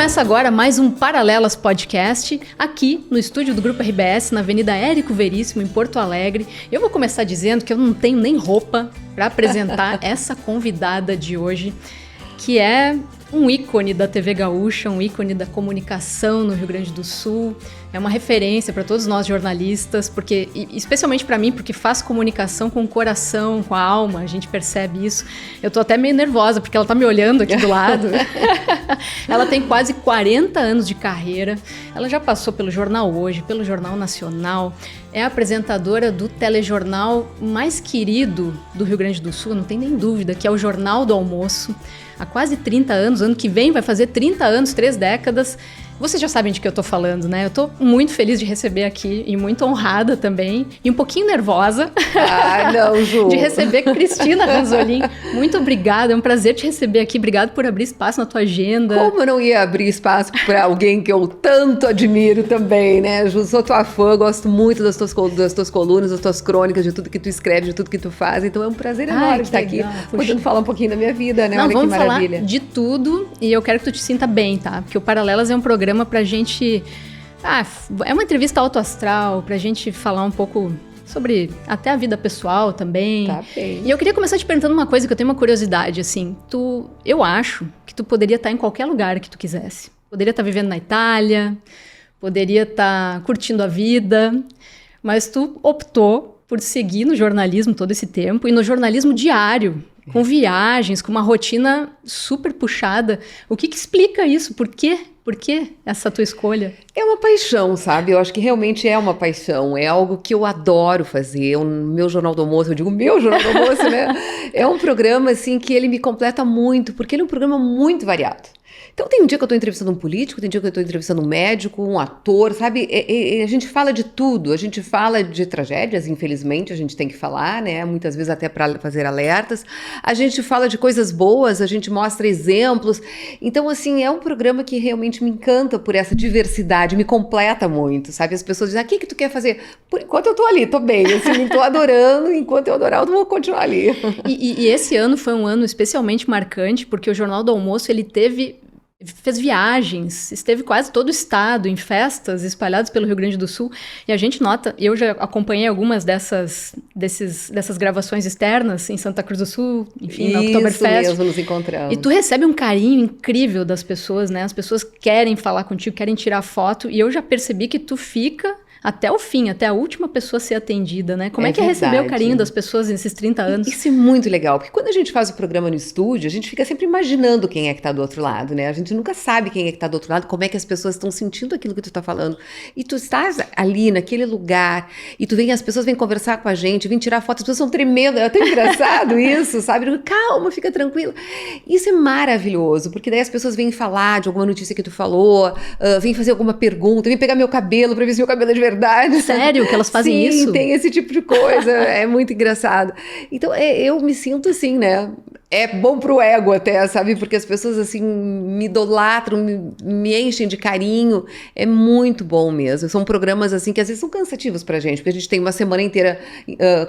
Começa agora mais um Paralelas Podcast, aqui no estúdio do Grupo RBS, na Avenida Érico Veríssimo, em Porto Alegre. Eu vou começar dizendo que eu não tenho nem roupa para apresentar essa convidada de hoje, que é um ícone da TV Gaúcha, um ícone da comunicação no Rio Grande do Sul. É uma referência para todos nós jornalistas, porque, especialmente para mim, porque faz comunicação com o coração, com a alma, a gente percebe isso. Eu tô até meio nervosa, porque ela tá me olhando aqui do lado. Ela tem quase 40 anos de carreira, ela já passou pelo Jornal Hoje, pelo Jornal Nacional, é apresentadora do telejornal mais querido do Rio Grande do Sul, não tem nem dúvida, que é o Jornal do Almoço. Há quase 30 anos, ano que vem vai fazer 30 anos, 3 décadas. Vocês já sabem de que eu tô falando, né? Eu tô muito feliz de receber aqui e muito honrada também e um pouquinho nervosa não, Ju. de receber Cristina Ranzolin. Muito obrigada, é um prazer te receber aqui. Obrigada por abrir espaço na tua agenda. Como eu não ia abrir espaço para alguém que eu tanto admiro também, né, Ju? Sou tua fã, gosto muito das tuas colunas, das tuas crônicas, de tudo que tu escreve, de tudo que tu faz. Então é um prazer enorme estar aqui, podendo falar um pouquinho da minha vida, né? Não, olha vamos que maravilha. Falar de tudo e eu quero que tu te sinta bem, tá? Porque o Paralelas é um programa pra gente... é uma entrevista autoastral, pra gente falar um pouco sobre até a vida pessoal também. Tá bem. E eu queria começar te perguntando uma coisa que eu tenho uma curiosidade, assim. Eu acho que tu poderia estar em qualquer lugar que tu quisesse. Poderia estar vivendo na Itália, poderia estar curtindo a vida, mas tu optou por seguir no jornalismo todo esse tempo e no jornalismo diário, com viagens, com uma rotina super puxada. O que explica isso? Por quê? Por que essa tua escolha? É uma paixão, sabe? Eu acho que realmente é uma paixão. É algo que eu adoro fazer. O meu Jornal do Almoço, eu digo meu Jornal do Almoço, né? É um programa, assim, que ele me completa muito, porque ele é um programa muito variado. Então tem um dia que eu estou entrevistando um político, tem um dia que eu estou entrevistando um médico, um ator, sabe? A gente fala de tudo, a gente fala de tragédias, infelizmente, a gente tem que falar, né? Muitas vezes até para fazer alertas. A gente fala de coisas boas, a gente mostra exemplos. Então, assim, é um programa que realmente me encanta por essa diversidade, me completa muito, sabe? As pessoas dizem, o que tu quer fazer? Por enquanto eu tô ali, tô bem, assim, tô adorando, enquanto eu adorar eu vou continuar ali. E esse ano foi um ano especialmente marcante, porque o Jornal do Almoço, ele fez viagens, esteve quase todo o estado em festas espalhadas pelo Rio Grande do Sul, e a gente nota, eu já acompanhei algumas dessas gravações externas em Santa Cruz do Sul, enfim, na Oktoberfest. Isso mesmo, nos encontramos. E tu recebe um carinho incrível das pessoas, né? As pessoas querem falar contigo, querem tirar foto, e eu já percebi que tu fica até o fim, até a última pessoa ser atendida, né? Como é que é receber o carinho das pessoas nesses 30 anos? Isso é muito legal, porque quando a gente faz o programa no estúdio, a gente fica sempre imaginando quem é que tá do outro lado, né? A gente nunca sabe quem é que tá do outro lado, como é que as pessoas estão sentindo aquilo que tu tá falando. E tu estás ali, naquele lugar, e as pessoas vêm conversar com a gente, vêm tirar foto, as pessoas estão tremendo, é tão engraçado isso, sabe? Calma, fica tranquila. Isso é maravilhoso, porque daí as pessoas vêm falar de alguma notícia que tu falou, vêm fazer alguma pergunta, vêm pegar meu cabelo pra ver se meu cabelo é de verdade. Sério que elas fazem isso? Sim, tem esse tipo de coisa, é muito engraçado. Então, eu me sinto assim, né? É bom pro ego até, sabe? Porque as pessoas, assim, me idolatram, me enchem de carinho. É muito bom mesmo. São programas, assim, que às vezes são cansativos pra gente, porque a gente tem uma semana inteira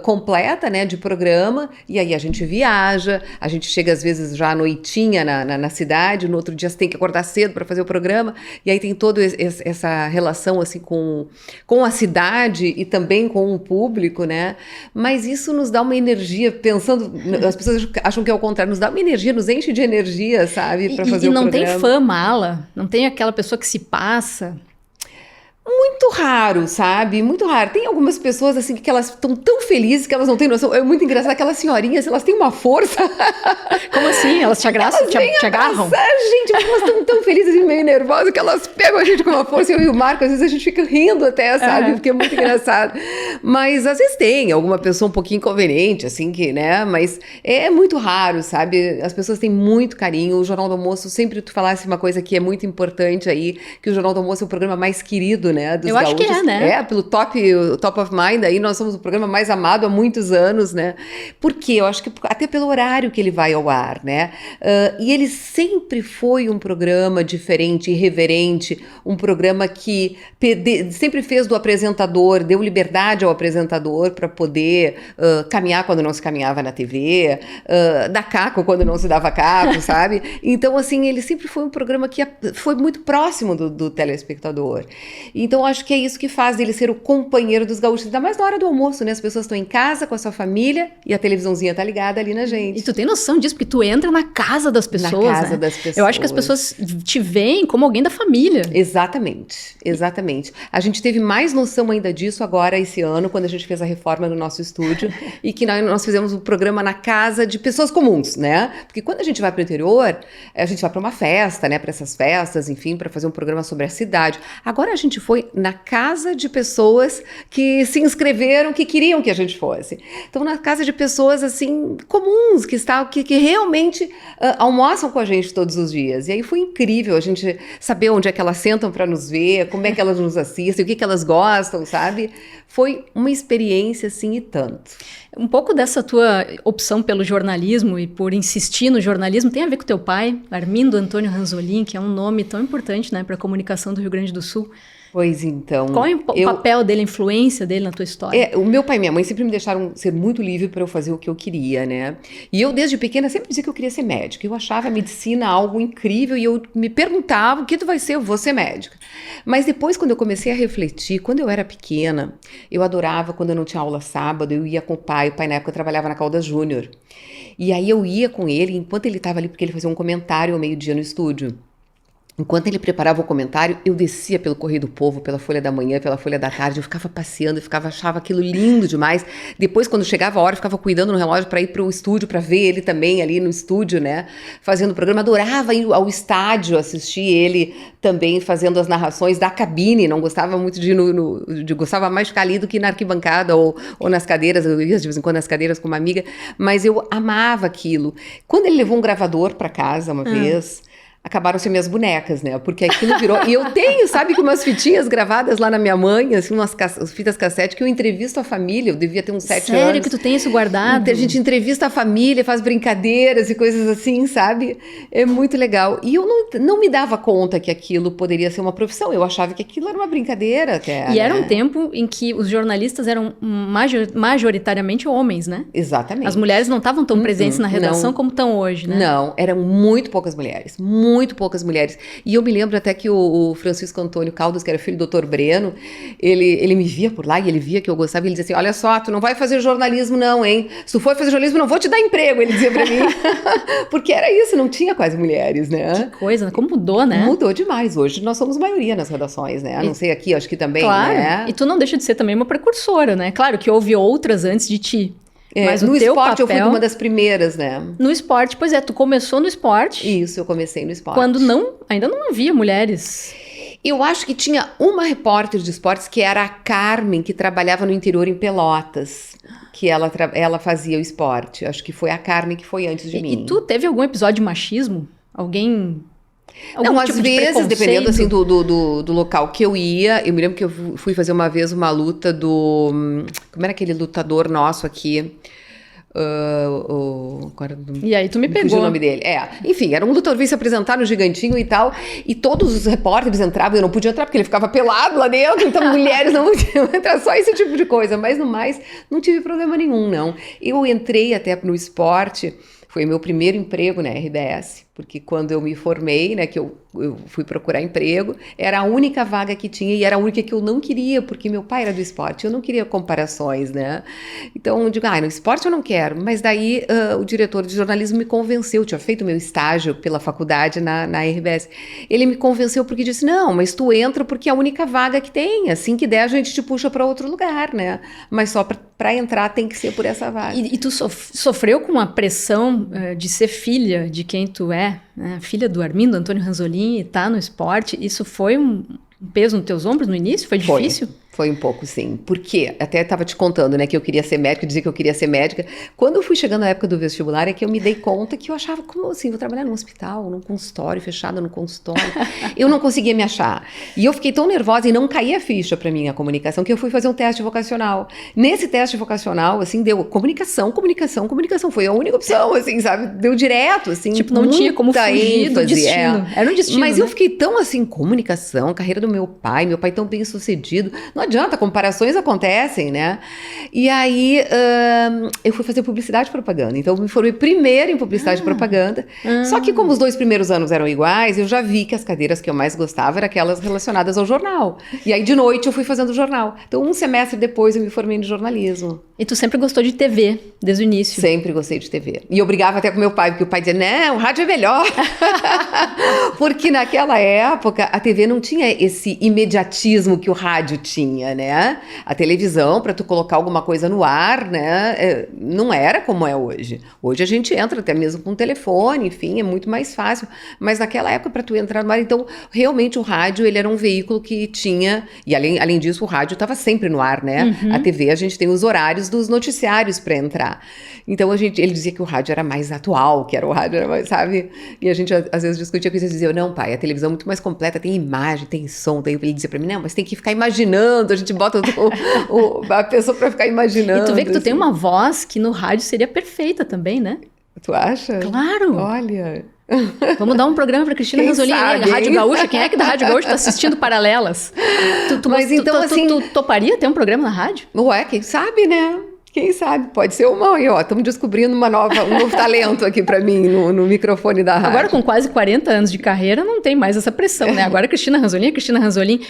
completa, né, de programa, e aí a gente viaja, a gente chega, às vezes, já à noitinha na cidade, no outro dia você tem que acordar cedo para fazer o programa, e aí tem toda essa relação, assim, com a cidade e também com o público, né? Mas isso nos dá uma energia, pensando, as pessoas acham que é o contrário, nos dá uma energia, nos enche de energia, sabe? Para fazer o programa. E não tem fã mala, não tem aquela pessoa que se passa. Muito raro, sabe? Muito raro. Tem algumas pessoas, assim, que elas estão tão felizes que elas não têm noção. É muito engraçado, aquelas senhorinhas, elas têm uma força. Como assim? Elas te agarram? Te agarram? Gente, elas estão tão felizes e meio nervosas que elas pegam a gente com uma força. Eu e o Marco, às vezes a gente fica rindo até, sabe? Porque é muito engraçado. Mas às vezes tem alguma pessoa um pouquinho inconveniente, assim, que, né? Mas é muito raro, sabe? As pessoas têm muito carinho. O Jornal do Almoço, sempre tu falasse uma coisa que é muito importante aí, que o Jornal do Almoço é o programa mais querido, né, dos Eu acho gaúchos. que é, né? Pelo Top of Mind, aí nós somos o programa mais amado há muitos anos, né? Por quê? Eu acho que até pelo horário que ele vai ao ar, né? E ele sempre foi um programa diferente, irreverente, um programa que sempre fez do apresentador, deu liberdade ao apresentador para poder caminhar quando não se caminhava na TV, dar caco quando não se dava caco, sabe? Então, assim, ele sempre foi um programa que foi muito próximo do telespectador. Então, acho que é isso que faz dele ser o companheiro dos gaúchos, ainda mais na hora do almoço, né? As pessoas estão em casa com a sua família e a televisãozinha tá ligada ali na gente. E tu tem noção disso, porque tu entra na casa das pessoas, Na casa né? das pessoas. Eu acho que as pessoas te veem como alguém da família. Exatamente, exatamente. A gente teve mais noção ainda disso agora, esse ano, quando a gente fez a reforma no nosso estúdio e que nós fizemos um programa na casa de pessoas comuns, né? Porque quando a gente vai para o interior, a gente vai para uma festa, né? Para essas festas, enfim, para fazer um programa sobre a cidade. Agora a gente foi na casa de pessoas que se inscreveram, que queriam que a gente fosse. Então, na casa de pessoas, assim, comuns, que realmente almoçam com a gente todos os dias. E aí foi incrível a gente saber onde é que elas sentam para nos ver, como é que elas nos assistem, o que elas gostam, sabe? Foi uma experiência, assim, e tanto. Um pouco dessa tua opção pelo jornalismo e por insistir no jornalismo tem a ver com teu pai, Armindo Antônio Ranzolin, que é um nome tão importante, né, para a comunicação do Rio Grande do Sul. Pois então. Qual é o papel dele, a influência dele na tua história? O meu pai e minha mãe sempre me deixaram ser muito livre para eu fazer o que eu queria, né? E eu, desde pequena, sempre dizia que eu queria ser médica. Eu achava a medicina algo incrível e eu me perguntava: o que tu vai ser? Eu vou ser médica. Mas depois, quando eu comecei a refletir, quando eu era pequena, eu adorava quando eu não tinha aula sábado, eu ia com o pai. O pai, na época, trabalhava na Caldas Júnior. E aí eu ia com ele, enquanto ele estava ali, porque ele fazia um comentário ao meio-dia no estúdio. Enquanto ele preparava o comentário, eu descia pelo Correio do Povo, pela Folha da Manhã, pela Folha da Tarde, eu ficava passeando, achava aquilo lindo demais. Depois, quando chegava a hora, eu ficava cuidando no relógio para ir para o estúdio, para ver ele também ali no estúdio, né, fazendo o programa. Adorava ir ao estádio, assistir ele também fazendo as narrações da cabine, não gostava muito de ir gostava mais de ficar ali do que na arquibancada ou nas cadeiras, eu ia de vez em quando nas cadeiras com uma amiga, mas eu amava aquilo. Quando ele levou um gravador para casa uma vez... acabaram-se minhas bonecas, né? Porque aquilo virou... E eu tenho, sabe, que umas fitinhas gravadas lá na minha mãe, assim, umas fitas cassete, que eu entrevisto a família, eu devia ter uns 7 anos. Sério que tu tem isso guardado? A gente entrevista a família, faz brincadeiras e coisas assim, sabe? É muito legal. E eu não me dava conta que aquilo poderia ser uma profissão, eu achava que aquilo era uma brincadeira até, E era né? um tempo em que os jornalistas eram majoritariamente homens, né? Exatamente. As mulheres não estavam tão presentes na redação como estão hoje, né? Não, eram muito poucas mulheres, muito poucas mulheres. E eu me lembro até que o Francisco Antônio Caldas, que era filho do Dr. Breno, ele me via por lá e ele via que eu gostava e ele dizia assim: olha só, tu não vai fazer jornalismo não, hein? Se tu for fazer jornalismo, não vou te dar emprego, ele dizia pra mim. Porque era isso, não tinha quase mulheres, né? Que coisa, como mudou, né? Mudou demais. Hoje nós somos maioria nas redações, né? Não sei aqui, acho que também, claro. Né? E tu não deixa de ser também uma precursora, né? Claro que houve outras antes de ti. Mas no o teu esporte papel... eu fui uma das primeiras, né? No esporte, pois é, tu começou no esporte. Isso, eu comecei no esporte. Quando ainda não havia mulheres. Eu acho que tinha uma repórter de esportes que era a Carmen, que trabalhava no interior em Pelotas, que ela fazia o esporte. Acho que foi a Carmen que foi antes de mim. E tu teve algum episódio de machismo? Algum não, tipo às vezes, de dependendo assim, do local que eu ia. Eu me lembro que eu fui fazer uma vez uma luta do... Como era aquele lutador nosso aqui? Agora e aí tu me pegou. Fugiu o nome dele. Enfim, era um lutador, veio se apresentar no Gigantinho e tal, e todos os repórteres entravam, eu não podia entrar porque ele ficava pelado lá dentro, então mulheres não podiam entrar, só esse tipo de coisa, mas no mais, não tive problema nenhum, não. Eu entrei até no esporte, foi meu primeiro emprego na RBS, porque quando eu me formei, né, que eu fui procurar emprego, era a única vaga que tinha e era a única que eu não queria, porque meu pai era do esporte, eu não queria comparações, né? Então eu digo, no esporte eu não quero, mas daí o diretor de jornalismo me convenceu, eu tinha feito meu estágio pela faculdade na RBS, ele me convenceu porque disse, não, mas tu entra porque é a única vaga que tem, assim que der a gente te puxa para outro lugar, né? Mas só para entrar tem que ser por essa vaga. E tu sofreu com a pressão de ser filha de quem tu é, né? Filha do Armindo Antônio Ranzolin e tá no esporte, isso foi um peso nos teus ombros no início? Foi difícil? Foi um pouco, sim. Porque até estava te contando, né, que eu queria ser médica, dizia que eu queria ser médica. Quando eu fui chegando na época do vestibular, é que eu me dei conta que eu achava, como assim, vou trabalhar num hospital, num consultório, fechada no consultório. Eu não conseguia me achar. E eu fiquei tão nervosa e não caía a ficha para mim a comunicação, que eu fui fazer um teste vocacional. Nesse teste vocacional, assim, deu comunicação. Foi a única opção, assim, sabe? Deu direto, assim. Tipo, não tinha como fugir do destino. Era um destino, Mas né? eu fiquei tão, assim, comunicação, carreira do meu pai tão bem sucedido. Não adianta, comparações acontecem, né? E aí, eu fui fazer publicidade e propaganda. Então, eu me formei primeiro em publicidade e propaganda. Só que como os 2 primeiros anos eram iguais, eu já vi que as cadeiras que eu mais gostava eram aquelas relacionadas ao jornal. E aí, de noite, eu fui fazendo jornal. Então, um semestre depois, eu me formei em jornalismo. E tu sempre gostou de TV, desde o início? Sempre gostei de TV. E eu brigava até com meu pai, porque o pai dizia, não, o rádio é melhor. Porque naquela época, a TV não tinha esse imediatismo que o rádio tinha, né? A televisão, para tu colocar alguma coisa no ar, né? Não era como é hoje. Hoje a gente entra até mesmo com o telefone, enfim, é muito mais fácil. Mas naquela época, para tu entrar no ar, então, realmente o rádio, ele era um veículo que tinha... E além disso, o rádio estava sempre no ar, né? A TV, a gente tem os horários dos noticiários para entrar. Então, ele dizia que o rádio era mais atual, que era o rádio, era mais, sabe? E a gente, às vezes, discutia com isso e dizia, não, pai, a televisão é muito mais completa, tem imagem, tem som. Daí ele dizia pra mim, não, mas tem que ficar imaginando, a gente bota a pessoa pra ficar imaginando. E tu vê que tu assim. tem uma voz que no rádio seria perfeita também, né? Tu acha? Claro! Olha... Vamos dar um programa pra Cristina Ranzolin, Rádio Gaúcha. Quem é que da Rádio Gaúcha tá assistindo Paralelas? Tu toparia ter um programa na rádio? Ué, quem sabe, né? Quem sabe? Pode ser uma aí, ó. Estamos descobrindo um novo talento aqui para mim no microfone da rádio. Agora, com quase 40 anos de carreira, não tem mais essa pressão, né? Agora, Cristina Ranzolin,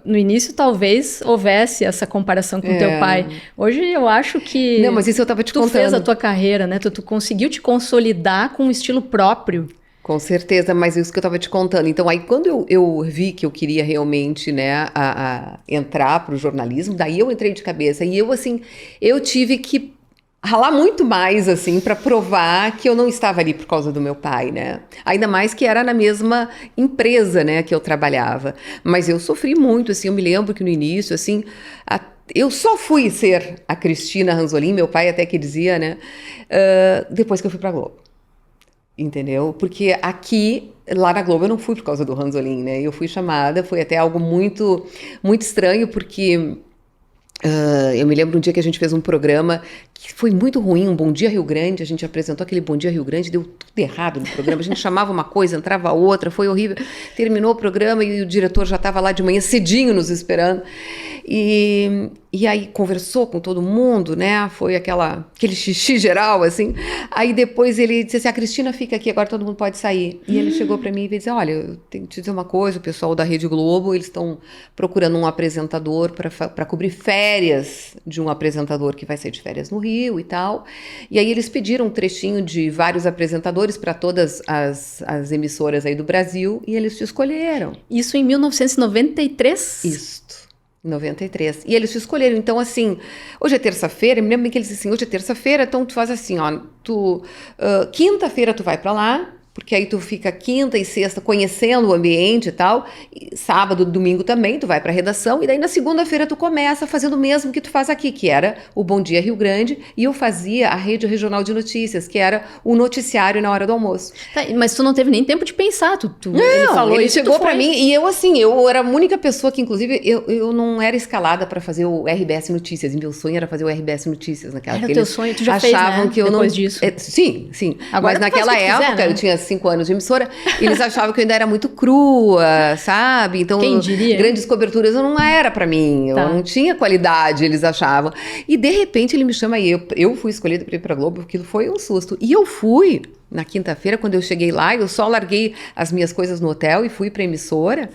no início, talvez houvesse essa comparação com o teu pai. Hoje, eu acho que... Não, mas isso eu tava te contando. Tu fez a tua carreira, né? Tu conseguiu te consolidar com um estilo próprio. Com certeza, mas isso que eu estava te contando. Então, aí quando eu vi que eu queria realmente, né, entrar para o jornalismo, daí eu entrei de cabeça. E eu, assim, eu tive que ralar muito mais, assim, para provar que eu não estava ali por causa do meu pai, né? Ainda mais que era na mesma empresa, né, que eu trabalhava. Mas eu sofri muito, assim, eu me lembro que no início, assim... Eu só fui ser a Cristina Ranzolin, meu pai até que dizia, né, depois que eu fui para a Globo. Entendeu? Porque aqui, lá na Globo, eu não fui por causa do Ranzolin, né? Eu fui chamada, foi até algo muito, muito estranho, porque eu me lembro um dia que a gente fez um programa que foi muito ruim, um Bom Dia Rio Grande, a gente apresentou aquele Bom Dia Rio Grande, deu tudo errado no programa, a gente chamava uma coisa, entrava outra, foi horrível. Terminou o programa e o diretor já estava lá de manhã cedinho nos esperando. E aí conversou com todo mundo, né? Foi aquele xixi geral, assim. Aí depois ele disse assim, a Cristina fica aqui, agora todo mundo pode sair. E ele chegou para mim e disse, olha, eu tenho que te dizer uma coisa, o pessoal da Rede Globo, eles estão procurando um apresentador para cobrir férias de um apresentador que vai sair de férias no Rio e tal. E aí eles pediram um trechinho de vários apresentadores para todas as emissoras aí do Brasil e eles te escolheram. Isso em 1993? Isto. 93. E eles te escolheram. Então, assim, hoje é terça-feira, me lembro bem que eles disseram assim, hoje é terça-feira, então tu faz assim, ó, quinta-feira tu vai pra lá, porque aí tu fica quinta e sexta conhecendo o ambiente e tal, e sábado, domingo também, tu vai pra redação, e daí na segunda-feira tu começa fazendo o mesmo que tu faz aqui, que era o Bom Dia Rio Grande, e eu fazia a Rede Regional de Notícias, que era o noticiário na hora do almoço. Tá, mas tu não teve nem tempo de pensar, Não, ele chegou pra mim, e eu assim, eu era a única pessoa que, inclusive, eu não era escalada pra fazer o RBS Notícias, e meu sonho era fazer o RBS Notícias naquela época. Era o teu sonho, tu já achavam fez, né? que eu depois não... disso. Sim. Agora mas naquela época, né? eu tinha 5 anos de emissora, e eles achavam que eu ainda era muito crua, sabe? Então, quem diria? Grandes coberturas não era pra mim, eu não tinha qualidade, eles achavam. E de repente ele me chama e eu fui escolhida para ir pra Globo, aquilo foi um susto. E eu fui na quinta-feira, quando eu cheguei lá, eu só larguei as minhas coisas no hotel e fui pra emissora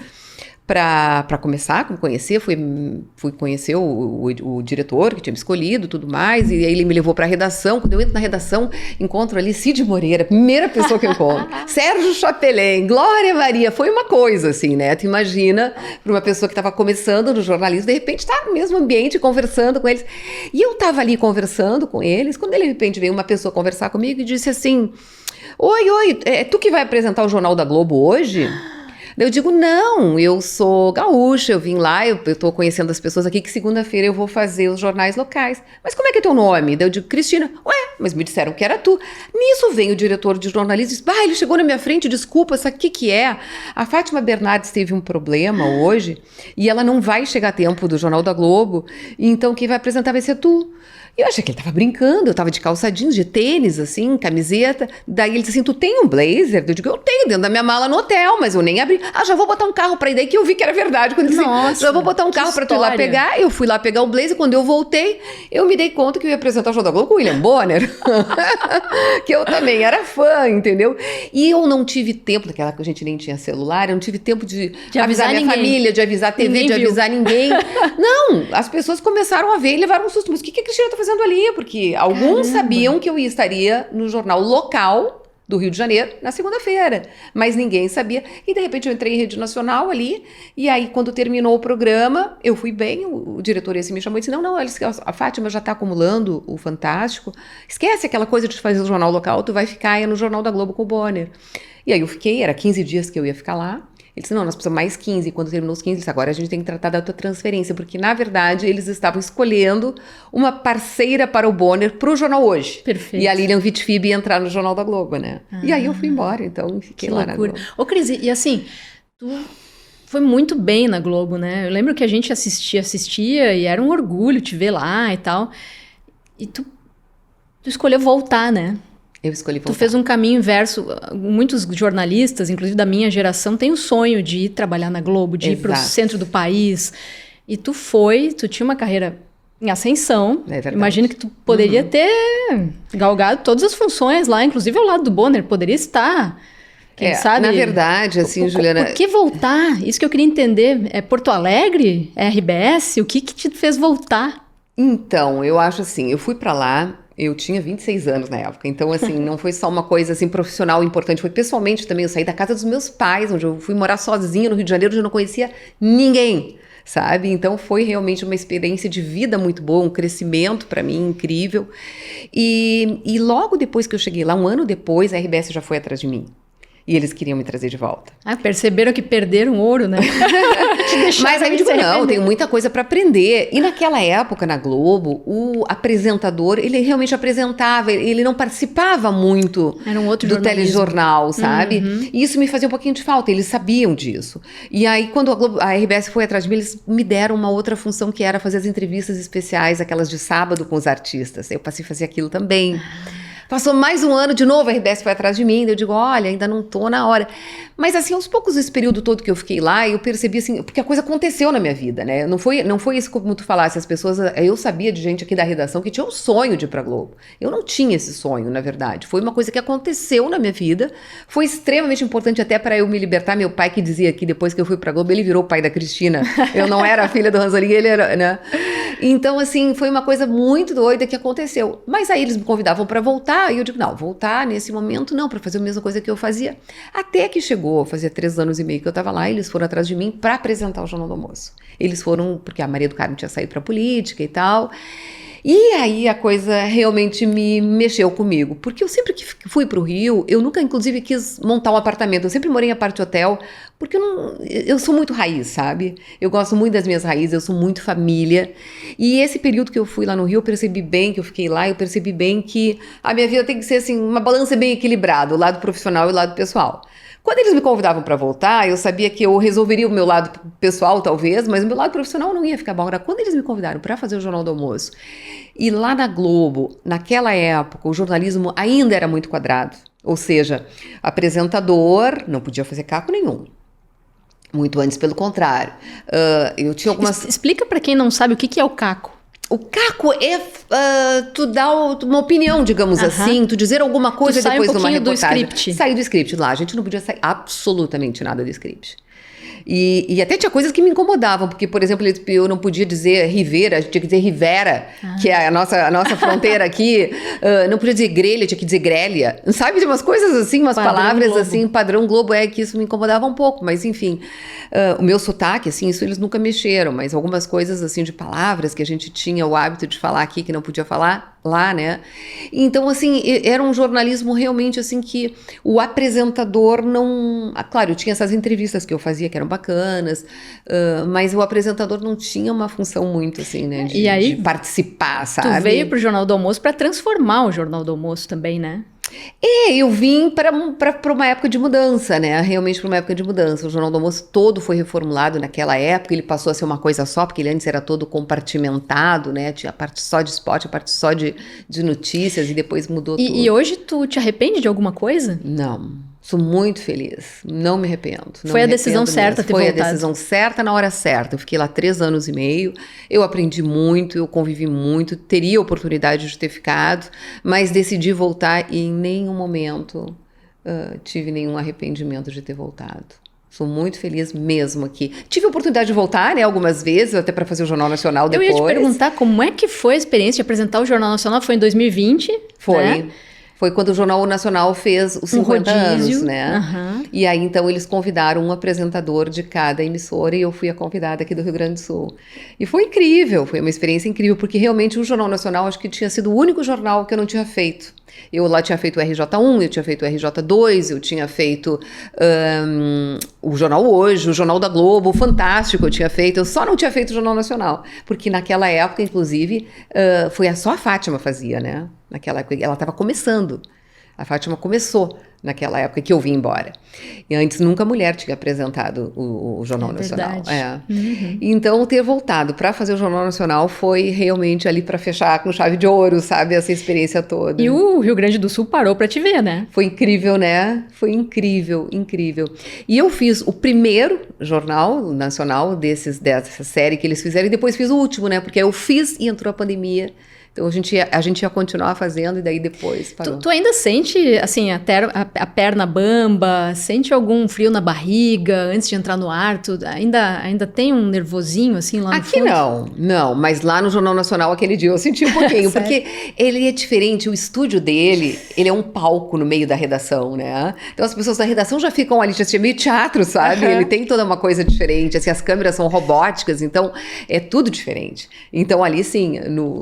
para começar a conhecer, fui conhecer o diretor que tinha me escolhido, tudo mais, e aí ele me levou para a redação. Quando eu entro na redação, encontro ali Cid Moreira, primeira pessoa que eu encontro, Sérgio Chapelin, Glória Maria, foi uma coisa assim, né? Tu imagina, para uma pessoa que estava começando no jornalismo, de repente tá no mesmo ambiente, conversando com eles. E eu estava ali conversando com eles, quando de repente veio uma pessoa conversar comigo e disse assim, oi, é tu que vai apresentar o Jornal da Globo hoje? Daí eu digo, não, eu sou gaúcha, eu vim lá, eu tô conhecendo as pessoas aqui, que segunda-feira eu vou fazer os jornais locais. Mas como é que é teu nome? Daí eu digo, Cristina. Ué, mas me disseram que era tu. Nisso vem o diretor de jornalismo e diz, ele chegou na minha frente, desculpa, sabe o que é? A Fátima Bernardes teve um problema hoje e ela não vai chegar a tempo do Jornal da Globo, então quem vai apresentar vai ser tu. E eu achei que ele tava brincando, eu tava de calça jeans, de tênis, assim, camiseta. Daí ele disse assim, tu tem um blazer? Eu digo, eu tenho, dentro da minha mala no hotel, mas eu nem abri. Já vou botar um carro pra ir. Daí que eu vi que era verdade. Quando ele disse, Nossa, já vou botar um carro pra tu ir lá pegar. Eu fui lá pegar o blazer, quando eu voltei, eu me dei conta que eu ia apresentar o Jornal da Globo com o William Bonner. Que eu também era fã, entendeu? E eu não tive tempo, naquela que a gente nem tinha celular, eu não tive tempo de avisar minha família, de avisar a TV, Ninguém de viu. avisar ninguém. Não, as pessoas começaram a ver e levaram um susto. Mas o que a Cristina tá fazendo ali? Porque alguns sabiam que eu estaria no jornal local do Rio de Janeiro na segunda-feira, mas ninguém sabia. E de repente eu entrei em rede nacional ali, e aí quando terminou o programa, eu fui bem, o diretor esse me chamou e disse, não, a Fátima já está acumulando o Fantástico, esquece aquela coisa de fazer o jornal local, tu vai ficar aí no Jornal da Globo com o Bonner. E aí eu fiquei, era 15 dias que eu ia ficar lá. Ele disse, não, nós precisamos mais 15. E quando terminou os 15, ele disse, agora a gente tem que tratar da tua transferência, porque, na verdade, eles estavam escolhendo uma parceira para o Bonner para o Jornal Hoje. Perfeito. E a Lilian Vitfib ia entrar no Jornal da Globo, né? E aí eu fui embora, então fiquei Que lá loucura. na Globo. Ô, Cris, e assim, tu foi muito bem na Globo, né? Eu lembro que a gente assistia e era um orgulho te ver lá e tal. E tu escolheu voltar, né? Eu escolhi voltar. Tu fez um caminho inverso. Muitos jornalistas, inclusive da minha geração, têm o sonho de ir trabalhar na Globo, de ir para o centro do país. E tu tinha uma carreira em ascensão. É verdade. Imagino que tu poderia ter galgado todas as funções lá, inclusive ao lado do Bonner, poderia estar. Quem sabe? Na verdade, assim, Juliana... Por que voltar? Isso que eu queria entender. É Porto Alegre? É RBS? O que te fez voltar? Então, eu acho assim, eu fui para lá... Eu tinha 26 anos na época, então assim, não foi só uma coisa assim profissional importante, foi pessoalmente também, eu saí da casa dos meus pais, onde eu fui morar sozinha no Rio de Janeiro, onde eu não conhecia ninguém, sabe? Então foi realmente uma experiência de vida muito boa, um crescimento para mim incrível. E logo depois que eu cheguei lá, um ano depois, a RBS já foi atrás de mim. E eles queriam me trazer de volta. Perceberam que perderam ouro, né? Mas aí eu digo, não, tenho muita coisa para aprender. E naquela época, na Globo, o apresentador, ele realmente apresentava, ele não participava muito do telejornal, sabe? E isso me fazia um pouquinho de falta, eles sabiam disso. E aí, quando a RBS foi atrás de mim, eles me deram uma outra função, que era fazer as entrevistas especiais, aquelas de sábado com os artistas. Eu passei a fazer aquilo também. Passou mais um ano, de novo a RBS foi atrás de mim, eu digo, olha, ainda não tô na hora. Mas assim, aos poucos, esse período todo que eu fiquei lá, eu percebi assim, porque a coisa aconteceu na minha vida, né? Não foi isso como tu falasse, as pessoas, eu sabia de gente aqui da redação que tinha um sonho de ir pra Globo. Eu não tinha esse sonho, na verdade. Foi uma coisa que aconteceu na minha vida, foi extremamente importante até para eu me libertar. Meu pai que dizia que depois que eu fui pra Globo, ele virou o pai da Cristina. Eu não era a filha do Ranzolin, ele era, né? Então, assim, foi uma coisa muito doida que aconteceu. Mas aí eles me convidavam para voltar, e eu digo, não, voltar nesse momento não, para fazer a mesma coisa que eu fazia. Até que chegou, fazia 3 anos e meio que eu estava lá, e eles foram atrás de mim para apresentar o Jornal do Almoço. Eles foram, porque a Maria do Carmo tinha saído para política e tal. E aí a coisa realmente me mexeu comigo, porque eu sempre que fui para o Rio, eu nunca inclusive quis montar um apartamento, eu sempre morei em apart hotel, porque eu sou muito raiz, sabe? Eu gosto muito das minhas raízes, eu sou muito família, e esse período que eu fui lá no Rio, eu percebi bem que eu fiquei lá, eu percebi bem que a minha vida tem que ser assim, uma balança bem equilibrada, o lado profissional e o lado pessoal. Quando eles me convidavam para voltar, eu sabia que eu resolveria o meu lado pessoal, talvez, mas o meu lado profissional não ia ficar bom. Agora, quando eles me convidaram para fazer o Jornal do Almoço, e lá na Globo, naquela época, o jornalismo ainda era muito quadrado. Ou seja, apresentador não podia fazer caco nenhum. Muito antes, pelo contrário. Eu tinha algumas... Explica para quem não sabe o que é o caco. O caco é tu dar uma opinião, digamos assim, tu dizer alguma coisa depois de uma reportagem. Sair do script lá, a gente não podia sair absolutamente nada do script. E até tinha coisas que me incomodavam, porque, por exemplo, eu não podia dizer Rivera, tinha que dizer Rivera, que é a nossa fronteira aqui, não podia dizer grelha, tinha que dizer grelha, sabe? De umas coisas assim, umas padrão palavras Globo. Assim, padrão Globo, que isso me incomodava um pouco, mas enfim, o meu sotaque, assim, isso eles nunca mexeram, mas algumas coisas assim de palavras que a gente tinha o hábito de falar aqui que não podia falar, lá, né? Então, assim, era um jornalismo realmente, assim, que o apresentador não... Claro, eu tinha essas entrevistas que eu fazia que eram bacanas, mas o apresentador não tinha uma função muito, assim, né? E aí, de participar, sabe? Tu veio pro Jornal do Almoço para transformar o Jornal do Almoço também, né? Eu vim para uma época de mudança, né? Realmente para uma época de mudança. O Jornal do Almoço todo foi reformulado naquela época, ele passou a ser uma coisa só, porque ele antes era todo compartimentado, né? Tinha a parte só de esporte, a parte só de notícias, e depois mudou tudo. E hoje tu te arrepende de alguma coisa? Não. Sou muito feliz, não me arrependo. Foi a decisão certa ter voltado. Foi a decisão certa na hora certa. Eu fiquei lá 3 anos e meio, eu aprendi muito, eu convivi muito, teria a oportunidade de ter ficado, mas decidi voltar e em nenhum momento tive nenhum arrependimento de ter voltado. Sou muito feliz mesmo aqui. Tive a oportunidade de voltar, né, algumas vezes, até para fazer o Jornal Nacional depois. Eu ia te perguntar como é que foi a experiência de apresentar o Jornal Nacional, foi em 2020, Foi. Né? Foi quando o Jornal Nacional fez os 50 anos, né? Uhum. E aí, então, eles convidaram um apresentador de cada emissora e eu fui a convidada aqui do Rio Grande do Sul. E foi incrível, foi uma experiência incrível, porque realmente o Jornal Nacional acho que tinha sido o único jornal que eu não tinha feito. Eu lá tinha feito o RJ1, eu tinha feito o RJ2, eu tinha feito o Jornal Hoje, o Jornal da Globo, o Fantástico eu tinha feito, eu só não tinha feito o Jornal Nacional, porque naquela época, inclusive, foi só a Fátima fazia, né? Naquela época, ela estava começando. A Fátima começou naquela época que eu vim embora. E antes nunca a mulher tinha apresentado o Jornal Nacional. Uhum. Então, ter voltado para fazer o Jornal Nacional foi realmente ali para fechar com chave de ouro, sabe? Essa experiência toda. E o Rio Grande do Sul parou para te ver, né? Foi incrível, né? Foi incrível, incrível. E eu fiz o primeiro Jornal Nacional dessa série que eles fizeram e depois fiz o último, né? Porque eu fiz e entrou a pandemia. Então a gente ia continuar fazendo e daí depois parou. Tu ainda sente, assim, a perna bamba, sente algum frio na barriga antes de entrar no ar? Tu ainda tem um nervosinho, assim, lá no fundo? Aqui não, mas lá no Jornal Nacional aquele dia eu senti um pouquinho, porque ele é diferente, o estúdio dele, ele é um palco no meio da redação, né? Então as pessoas da redação já ficam ali, já é meio teatro, sabe? Ele tem toda uma coisa diferente, assim, as câmeras são robóticas, então é tudo diferente. Então ali, sim,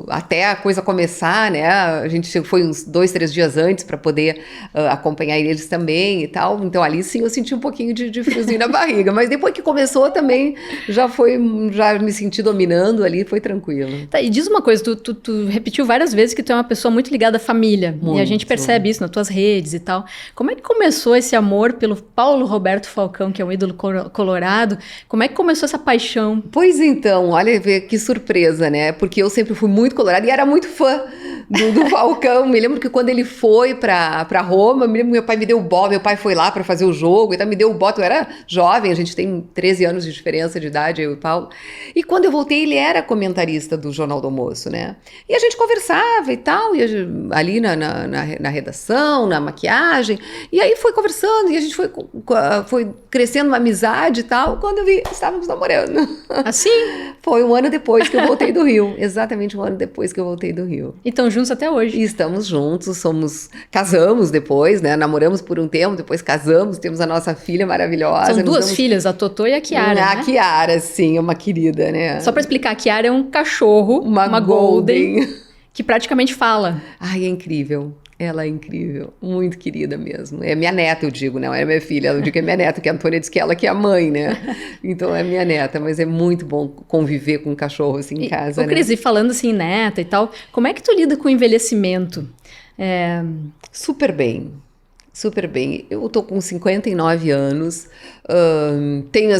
até a coisa começar, né? A gente foi uns 2, 3 dias antes para poder acompanhar eles também e tal. Então ali sim eu senti um pouquinho de friozinho na barriga, mas depois que começou também já me senti dominando ali, foi tranquilo. Tá, e diz uma coisa, tu repetiu várias vezes que tu é uma pessoa muito ligada à família, muito. E a gente percebe isso nas tuas redes e tal. Como é que começou esse amor pelo Paulo Roberto Falcão, que é um ídolo colorado? Como é que começou essa paixão? Pois então, olha que surpresa, né? Porque eu sempre fui muito colorada e era muito fã do Falcão. Me lembro que quando ele foi pra Roma, me lembro que meu pai me deu o bote, meu pai foi lá pra fazer o jogo, então me deu o bote, eu era jovem, a gente tem 13 anos de diferença de idade, eu e o Paulo. E quando eu voltei, ele era comentarista do Jornal do Almoço, né? E a gente conversava e tal, ali na redação, na maquiagem, e aí foi conversando, e a gente foi crescendo uma amizade e tal, quando eu vi, estávamos namorando. Assim? Foi um ano depois que eu voltei do Rio, exatamente um ano depois que eu voltei do Rio. E estão juntos até hoje. E estamos juntos, casamos depois, né? Namoramos por um tempo, depois casamos, temos a nossa filha maravilhosa. São duas filhas, a Totô e a Kiara, né? A Kiara, sim, é uma querida, né? Só pra explicar, a Kiara é um cachorro, uma Golden, que praticamente fala. Ai, é incrível. Ela é incrível, muito querida mesmo. É minha neta, eu digo, não é minha filha. Eu digo que é minha neta, que a Antônia diz que ela que é a mãe, né? Então é minha neta, mas é muito bom conviver com um cachorro assim em casa, né? Cris, e falando assim, neta e tal, como é que tu lida com o envelhecimento? Super bem. Super bem. Eu tô com 59 anos,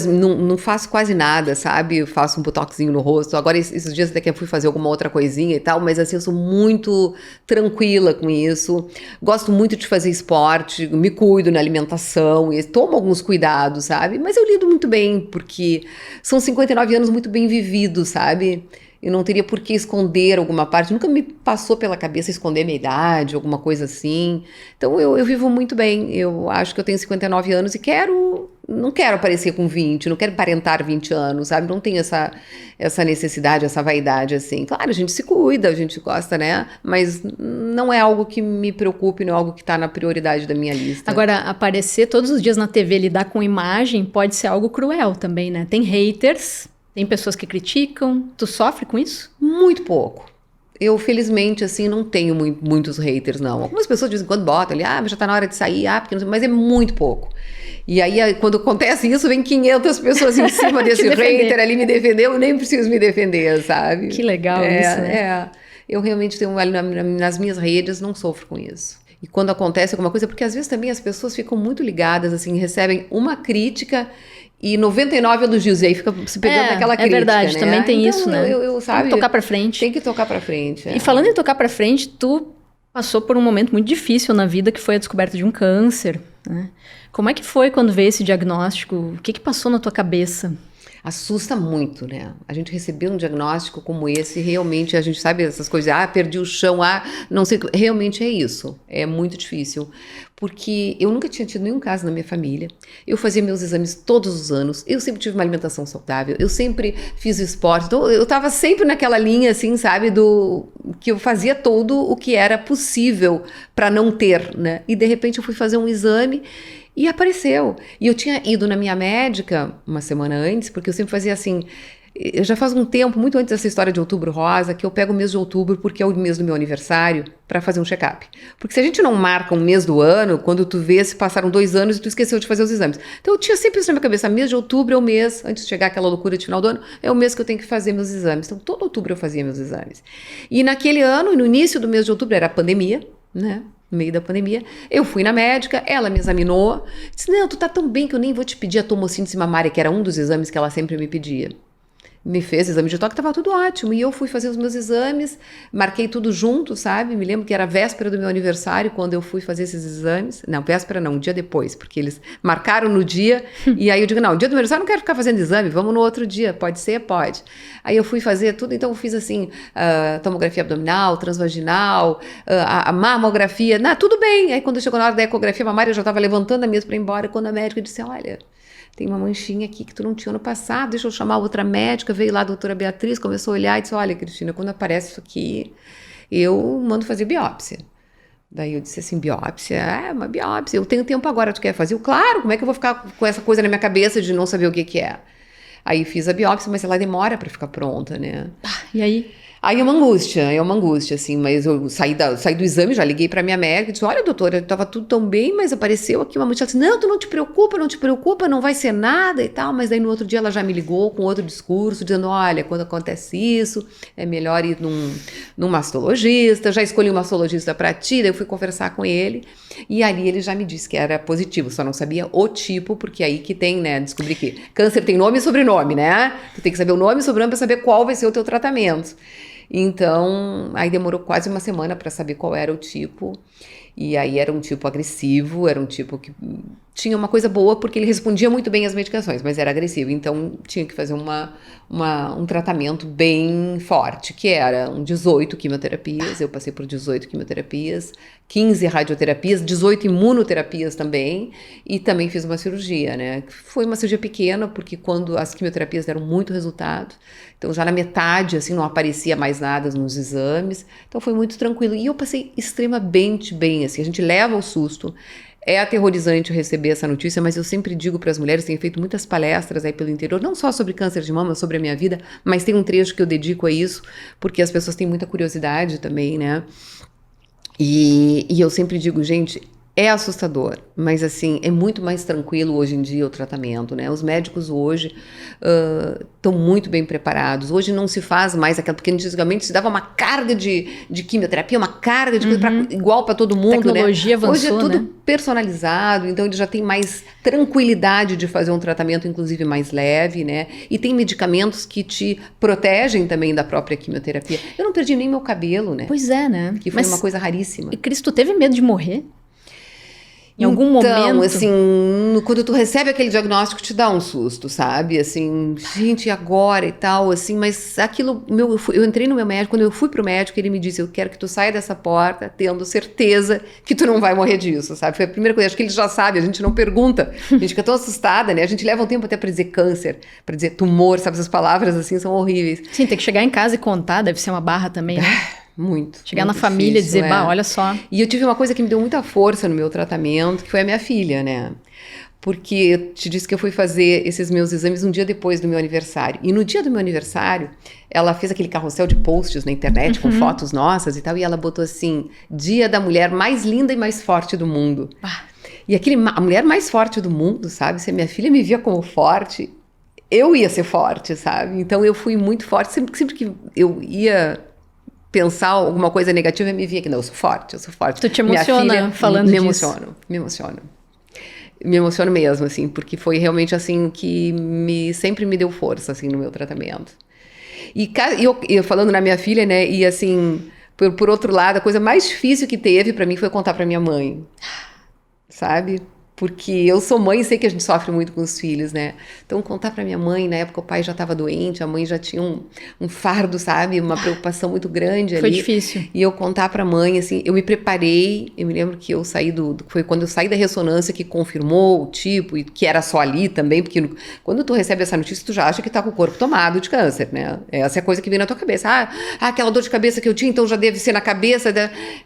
não faço quase nada, sabe? Eu faço um botoxinho no rosto. Agora, esses dias até que eu fui fazer alguma outra coisinha e tal, mas assim, eu sou muito tranquila com isso. Gosto muito de fazer esporte, me cuido na alimentação e tomo alguns cuidados, sabe? Mas eu lido muito bem, porque são 59 anos muito bem vividos, sabe? Eu não teria por que esconder alguma parte. Nunca me passou pela cabeça esconder minha idade, alguma coisa assim. Então, eu vivo muito bem. Eu acho que eu tenho 59 anos e não quero aparecer com 20, não quero aparentar 20 anos, sabe? Não tenho essa necessidade, essa vaidade, assim. Claro, a gente se cuida, a gente gosta, né? Mas não é algo que me preocupe, não é algo que está na prioridade da minha lista. Agora, aparecer todos os dias na TV, lidar com imagem, pode ser algo cruel também, né? Tem haters... Tem pessoas que criticam. Tu sofre com isso? Muito pouco. Eu, felizmente, assim, não tenho muitos haters, não. Algumas pessoas de vez em quando botam ali, mas já tá na hora de sair, porque não sei, mas é muito pouco. E aí, quando acontece isso, vem 500 pessoas em cima desse hater ali me defender, eu nem preciso me defender, sabe? Que legal isso, né? Eu realmente tenho, nas minhas redes, não sofro com isso. E quando acontece alguma coisa, porque às vezes também as pessoas ficam muito ligadas, assim, recebem uma crítica e 99 elogios, e aí fica se pegando naquela crítica, É verdade, né? também tem então, isso, né? Sabe? Tem que tocar pra frente. Tem que tocar pra frente. E falando em tocar pra frente, tu passou por um momento muito difícil na vida, que foi a descoberta de um câncer, né? Como é que foi quando veio esse diagnóstico? O que passou na tua cabeça? Assusta muito, né? A gente receber um diagnóstico como esse, realmente a gente sabe essas coisas, perdi o chão, não sei, realmente é isso. É muito difícil, porque eu nunca tinha tido nenhum caso na minha família. Eu fazia meus exames todos os anos, eu sempre tive uma alimentação saudável, eu sempre fiz esporte, então eu tava sempre naquela linha, assim, sabe, do que eu fazia todo o que era possível para não ter, né? E de repente eu fui fazer um exame e apareceu. E eu tinha ido na minha médica uma semana antes, porque eu sempre fazia assim. Eu já faz um tempo, muito antes dessa história de Outubro Rosa, que eu pego o mês de outubro, porque é o mês do meu aniversário, para fazer um check-up. Porque se a gente não marca um mês do ano, quando tu vê se passaram 2 anos e tu esqueceu de fazer os exames. Então eu tinha sempre isso na minha cabeça, mês de outubro é o mês, antes de chegar aquela loucura de final do ano, é o mês que eu tenho que fazer meus exames. Então todo outubro eu fazia meus exames. E naquele ano, no início do mês de outubro, era a pandemia, né? No meio da pandemia, eu fui na médica, ela me examinou, disse, não, tu tá tão bem que eu nem vou te pedir a tomossíntese mamária, que era um dos exames que ela sempre me pedia. Me fez exame de toque, tava tudo ótimo, e eu fui fazer os meus exames, marquei tudo junto, sabe? Me lembro que era a véspera do meu aniversário, quando eu fui fazer esses exames, não, véspera não, um dia depois, porque eles marcaram no dia, e aí eu digo, não, dia do meu aniversário eu não quero ficar fazendo exame, vamos no outro dia, pode ser? Pode. Aí eu fui fazer tudo, então eu fiz assim, tomografia abdominal, transvaginal, a mamografia, tudo bem. Aí quando chegou na hora da ecografia mamária, eu já estava levantando a mesa para ir embora, quando a médica disse, olha, tem uma manchinha aqui que tu não tinha ano passado, deixa eu chamar outra médica, veio lá a doutora Beatriz, começou a olhar e disse, olha, Cristina, quando aparece isso aqui, eu mando fazer biópsia. Daí eu disse assim, biópsia? Uma biópsia, eu tenho tempo agora, tu quer fazer? Claro, como é que eu vou ficar com essa coisa na minha cabeça de não saber o que é? Aí fiz a biópsia, mas ela demora para ficar pronta, né? E aí? Aí é uma angústia, assim, mas eu saí do exame, já liguei pra minha médica e disse, olha, doutora, tava tudo tão bem, mas apareceu aqui uma mancha, ela disse, não, tu não te preocupa, não vai ser nada e tal, mas daí no outro dia ela já me ligou com outro discurso, dizendo, olha, quando acontece isso, é melhor ir num mastologista, já escolhi um mastologista pra ti, daí eu fui conversar com ele, e ali ele já me disse que era positivo, só não sabia o tipo, porque aí que tem, né, descobri que câncer tem nome e sobrenome, né, tu tem que saber o nome e sobrenome pra saber qual vai ser o teu tratamento. Então, aí demorou quase uma semana para saber qual era o tipo, e aí era um tipo agressivo, era um tipo que tinha uma coisa boa porque ele respondia muito bem às medicações, mas era agressivo, então tinha que fazer um tratamento bem forte, que era 18 quimioterapias, eu passei por 18 quimioterapias, 15 radioterapias, 18 imunoterapias também, e também fiz uma cirurgia, né? Foi uma cirurgia pequena, porque quando as quimioterapias deram muito resultado, então já na metade, assim, não aparecia mais nada nos exames, então foi muito tranquilo, e eu passei extremamente bem, assim, a gente leva o susto. É aterrorizante receber essa notícia, mas eu sempre digo para as mulheres, tenho feito muitas palestras aí pelo interior, não só sobre câncer de mama, sobre a minha vida, mas tem um trecho que eu dedico a isso, porque as pessoas têm muita curiosidade também, né? E eu sempre digo, gente, é assustador, mas assim, é muito mais tranquilo hoje em dia o tratamento, né? Os médicos hoje estão muito bem preparados. Hoje não se faz mais aquela, porque antigamente se dava uma carga de quimioterapia, uma carga de coisa igual para todo mundo, tecnologia né? Avançou, hoje é tudo né? personalizado, então ele já tem mais tranquilidade de fazer um tratamento, inclusive mais leve, né? E tem medicamentos que te protegem também da própria quimioterapia. Eu não perdi nem meu cabelo, né? Pois é, né? Que foi uma coisa raríssima. E Cris, tu teve medo de morrer? Em algum momento? Então, assim, quando tu recebe aquele diagnóstico, te dá um susto, sabe? Assim, gente, e agora e tal, assim, mas aquilo, eu entrei no meu médico, quando eu fui pro médico, ele me disse, eu quero que tu saia dessa porta tendo certeza que tu não vai morrer disso, sabe? Foi a primeira coisa, acho que ele já sabe, a gente não pergunta, a gente fica tão assustada, né? A gente leva um tempo até pra dizer câncer, pra dizer tumor, sabe? Essas palavras, assim, são horríveis. Sim, tem que chegar em casa e contar, deve ser uma barra também, né? Muito. Chegar muito na família e dizer, difícil, olha só. E eu tive uma coisa que me deu muita força no meu tratamento, que foi a minha filha, né? porque eu te disse que eu fui fazer esses meus exames um dia depois do meu aniversário. E no dia do meu aniversário, ela fez aquele carrossel de posts na internet com fotos nossas e tal, e ela botou assim, Dia da Mulher mais linda e mais forte do mundo. E a mulher mais forte do mundo, sabe? Se a minha filha me via como forte, eu ia ser forte, sabe? Então eu fui muito forte, sempre que eu ia pensar alguma coisa negativa, eu me via que não, eu sou forte, eu sou forte. Tu te emociona minha filha, falando me disso? Me emociono mesmo, assim, porque foi realmente, assim, o que sempre me deu força, assim, no meu tratamento. E eu falando na minha filha, né, e assim, por outro lado, a coisa mais difícil que teve pra mim foi contar pra minha mãe, sabe? Porque eu sou mãe e sei que a gente sofre muito com os filhos, né? Então, contar pra minha mãe, na época o pai já estava doente, a mãe já tinha um fardo, sabe? Uma preocupação muito grande ali. Foi difícil. E eu contar pra mãe, assim, eu me preparei, eu me lembro que eu saí foi quando eu saí da ressonância que confirmou o tipo, e que era só ali também, porque quando tu recebe essa notícia, tu já acha que tá com o corpo tomado de câncer, né? Essa é a coisa que vem na tua cabeça. Aquela dor de cabeça que eu tinha, então já deve ser na cabeça,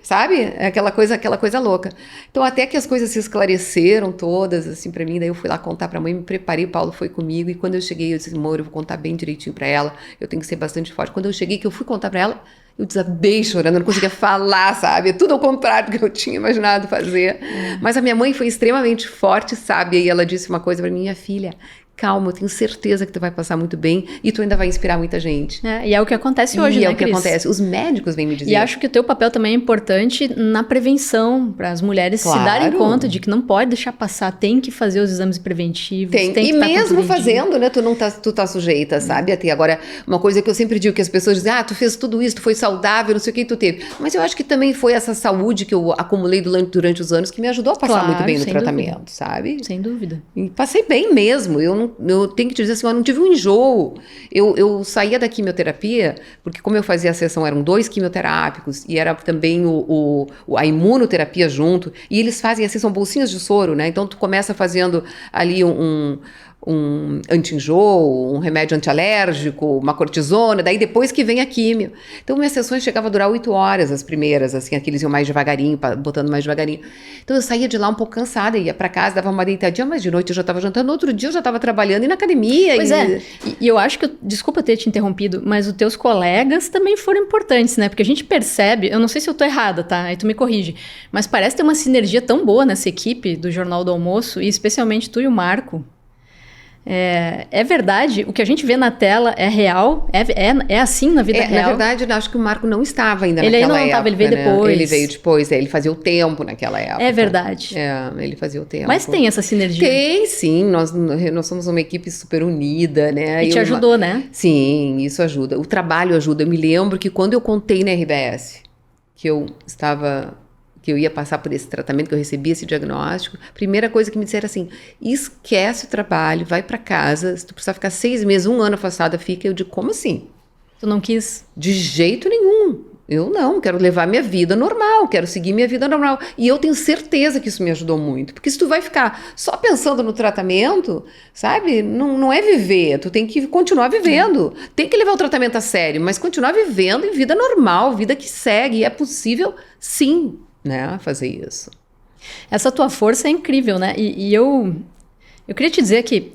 sabe? Aquela coisa louca. Então, até que as coisas se esclareceram, todas, assim, pra mim, daí eu fui lá contar pra mãe, me preparei, o Paulo foi comigo, e quando eu cheguei, eu disse, amor, eu vou contar bem direitinho pra ela, eu tenho que ser bastante forte. Quando eu cheguei, que eu fui contar pra ela, eu desabei chorando, eu não conseguia falar, sabe? Tudo ao contrário do que eu tinha imaginado fazer. Mas a minha mãe foi extremamente forte, sábia, e ela disse uma coisa pra mim, minha filha, calma, eu tenho certeza que tu vai passar muito bem e tu ainda vai inspirar muita gente. E é o que acontece hoje, né, é o que Cris? acontece. Os médicos vêm me dizer. E acho que o teu papel também é importante na prevenção, para as mulheres se darem conta de que não pode deixar passar, tem que fazer os exames preventivos. Tem que e mesmo fazendo, né, tu tá sujeita, sabe? Até agora, uma coisa que eu sempre digo que as pessoas dizem, tu fez tudo isso, tu foi saudável, não sei o que tu teve. Mas eu acho que também foi essa saúde que eu acumulei durante os anos que me ajudou a passar muito bem no tratamento, sabe? Sem dúvida. E passei bem mesmo. Eu tenho que te dizer assim, eu não tive um enjoo. Eu saía da quimioterapia, porque como eu fazia a sessão, eram 2 quimioterápicos, e era também a imunoterapia junto, e eles fazem assim, são bolsinhas de soro, né? Então tu começa fazendo ali um anti-enjoo, um remédio antialérgico, uma cortisona, daí depois que vem a químio. Então minhas sessões chegavam a durar 8 horas, as primeiras, assim, aqueles iam mais devagarinho, botando mais devagarinho. Então eu saía de lá um pouco cansada, ia pra casa, dava uma deitadinha, mas de noite eu já tava jantando, outro dia eu já tava trabalhando e na academia. Pois e eu acho que, desculpa ter te interrompido, mas os teus colegas também foram importantes, né? Porque a gente percebe, eu não sei se eu tô errada, tá? Aí tu me corrige, mas parece ter uma sinergia tão boa nessa equipe do Jornal do Almoço, e especialmente tu e o Marco. É verdade, o que a gente vê na tela é real? É assim na vida real? Na verdade, eu acho que o Marco não estava ainda naquela época. Ele não estava, ele veio depois. Ele veio depois, ele fazia o tempo naquela época. É verdade. Ele fazia o tempo. Mas tem essa sinergia? Tem, sim. Nós somos uma equipe super unida, né? E te ajudou, né? Sim, isso ajuda. O trabalho ajuda. Eu me lembro que quando eu contei na RBS que eu ia passar por esse tratamento, que eu recebi esse diagnóstico, a primeira coisa que me disseram assim, esquece o trabalho, vai pra casa, se tu precisar ficar 6 meses, 1 ano afastada, fica. Eu digo, como assim? Tu não quis? De jeito nenhum. Eu não, quero levar minha vida normal, quero seguir minha vida normal. E eu tenho certeza que isso me ajudou muito. Porque se tu vai ficar só pensando no tratamento, sabe, não é viver, tu tem que continuar vivendo. Tem que levar o tratamento a sério, mas continuar vivendo em vida normal, vida que segue. E é possível, sim, né, fazer isso. Essa tua força é incrível, né? E eu queria te dizer que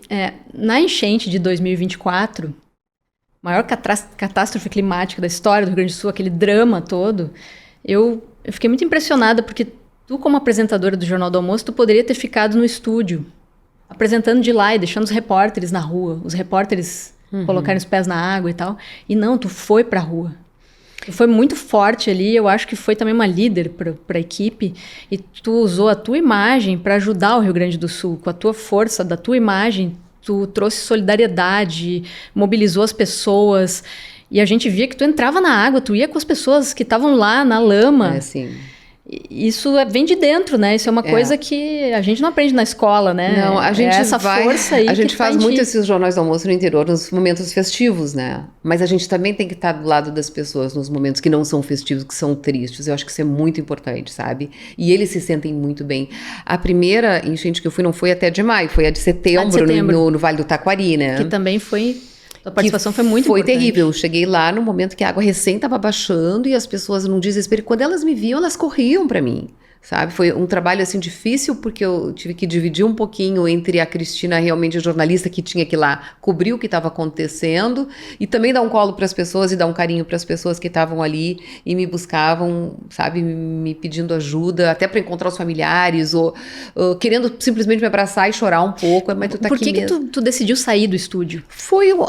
na enchente de 2024, maior catástrofe climática da história do Rio Grande do Sul, aquele drama todo, eu fiquei muito impressionada porque tu, como apresentadora do Jornal do Almoço, tu poderia ter ficado no estúdio, apresentando de lá e deixando os repórteres na rua, os repórteres colocarem os pés na água e tal. E não, tu foi pra rua. Tu foi muito forte ali, eu acho que foi também uma líder para a equipe, e tu usou a tua imagem para ajudar o Rio Grande do Sul. Com a tua força, da tua imagem, tu trouxe solidariedade, mobilizou as pessoas, e a gente via que tu entrava na água, tu ia com as pessoas que estavam lá na lama. Sim. Isso vem de dentro, né? Isso é uma coisa que a gente não aprende na escola, né? Não, a gente força aí. A gente faz muito esses jornais do almoço no interior nos momentos festivos, né? Mas a gente também tem que estar do lado das pessoas nos momentos que não são festivos, que são tristes. Eu acho que isso é muito importante, sabe? E eles se sentem muito bem. A primeira enchente que eu fui não foi até de maio, foi a de setembro, no Vale do Taquari, né? Que também foi... A participação foi muito importante. Foi terrível. Eu cheguei lá no momento que a água recém estava baixando e as pessoas num desespero. Quando elas me viam, elas corriam para mim. sabe? Foi um trabalho, assim, difícil, porque eu tive que dividir um pouquinho entre a Cristina, realmente a jornalista, que tinha que ir lá cobrir o que estava acontecendo, e também dar um colo para as pessoas e dar um carinho para as pessoas que estavam ali e me buscavam, sabe? Me pedindo ajuda, até para encontrar os familiares, ou querendo simplesmente me abraçar e chorar um pouco, mas tu tá Por que aqui mesmo. que tu decidiu sair do estúdio?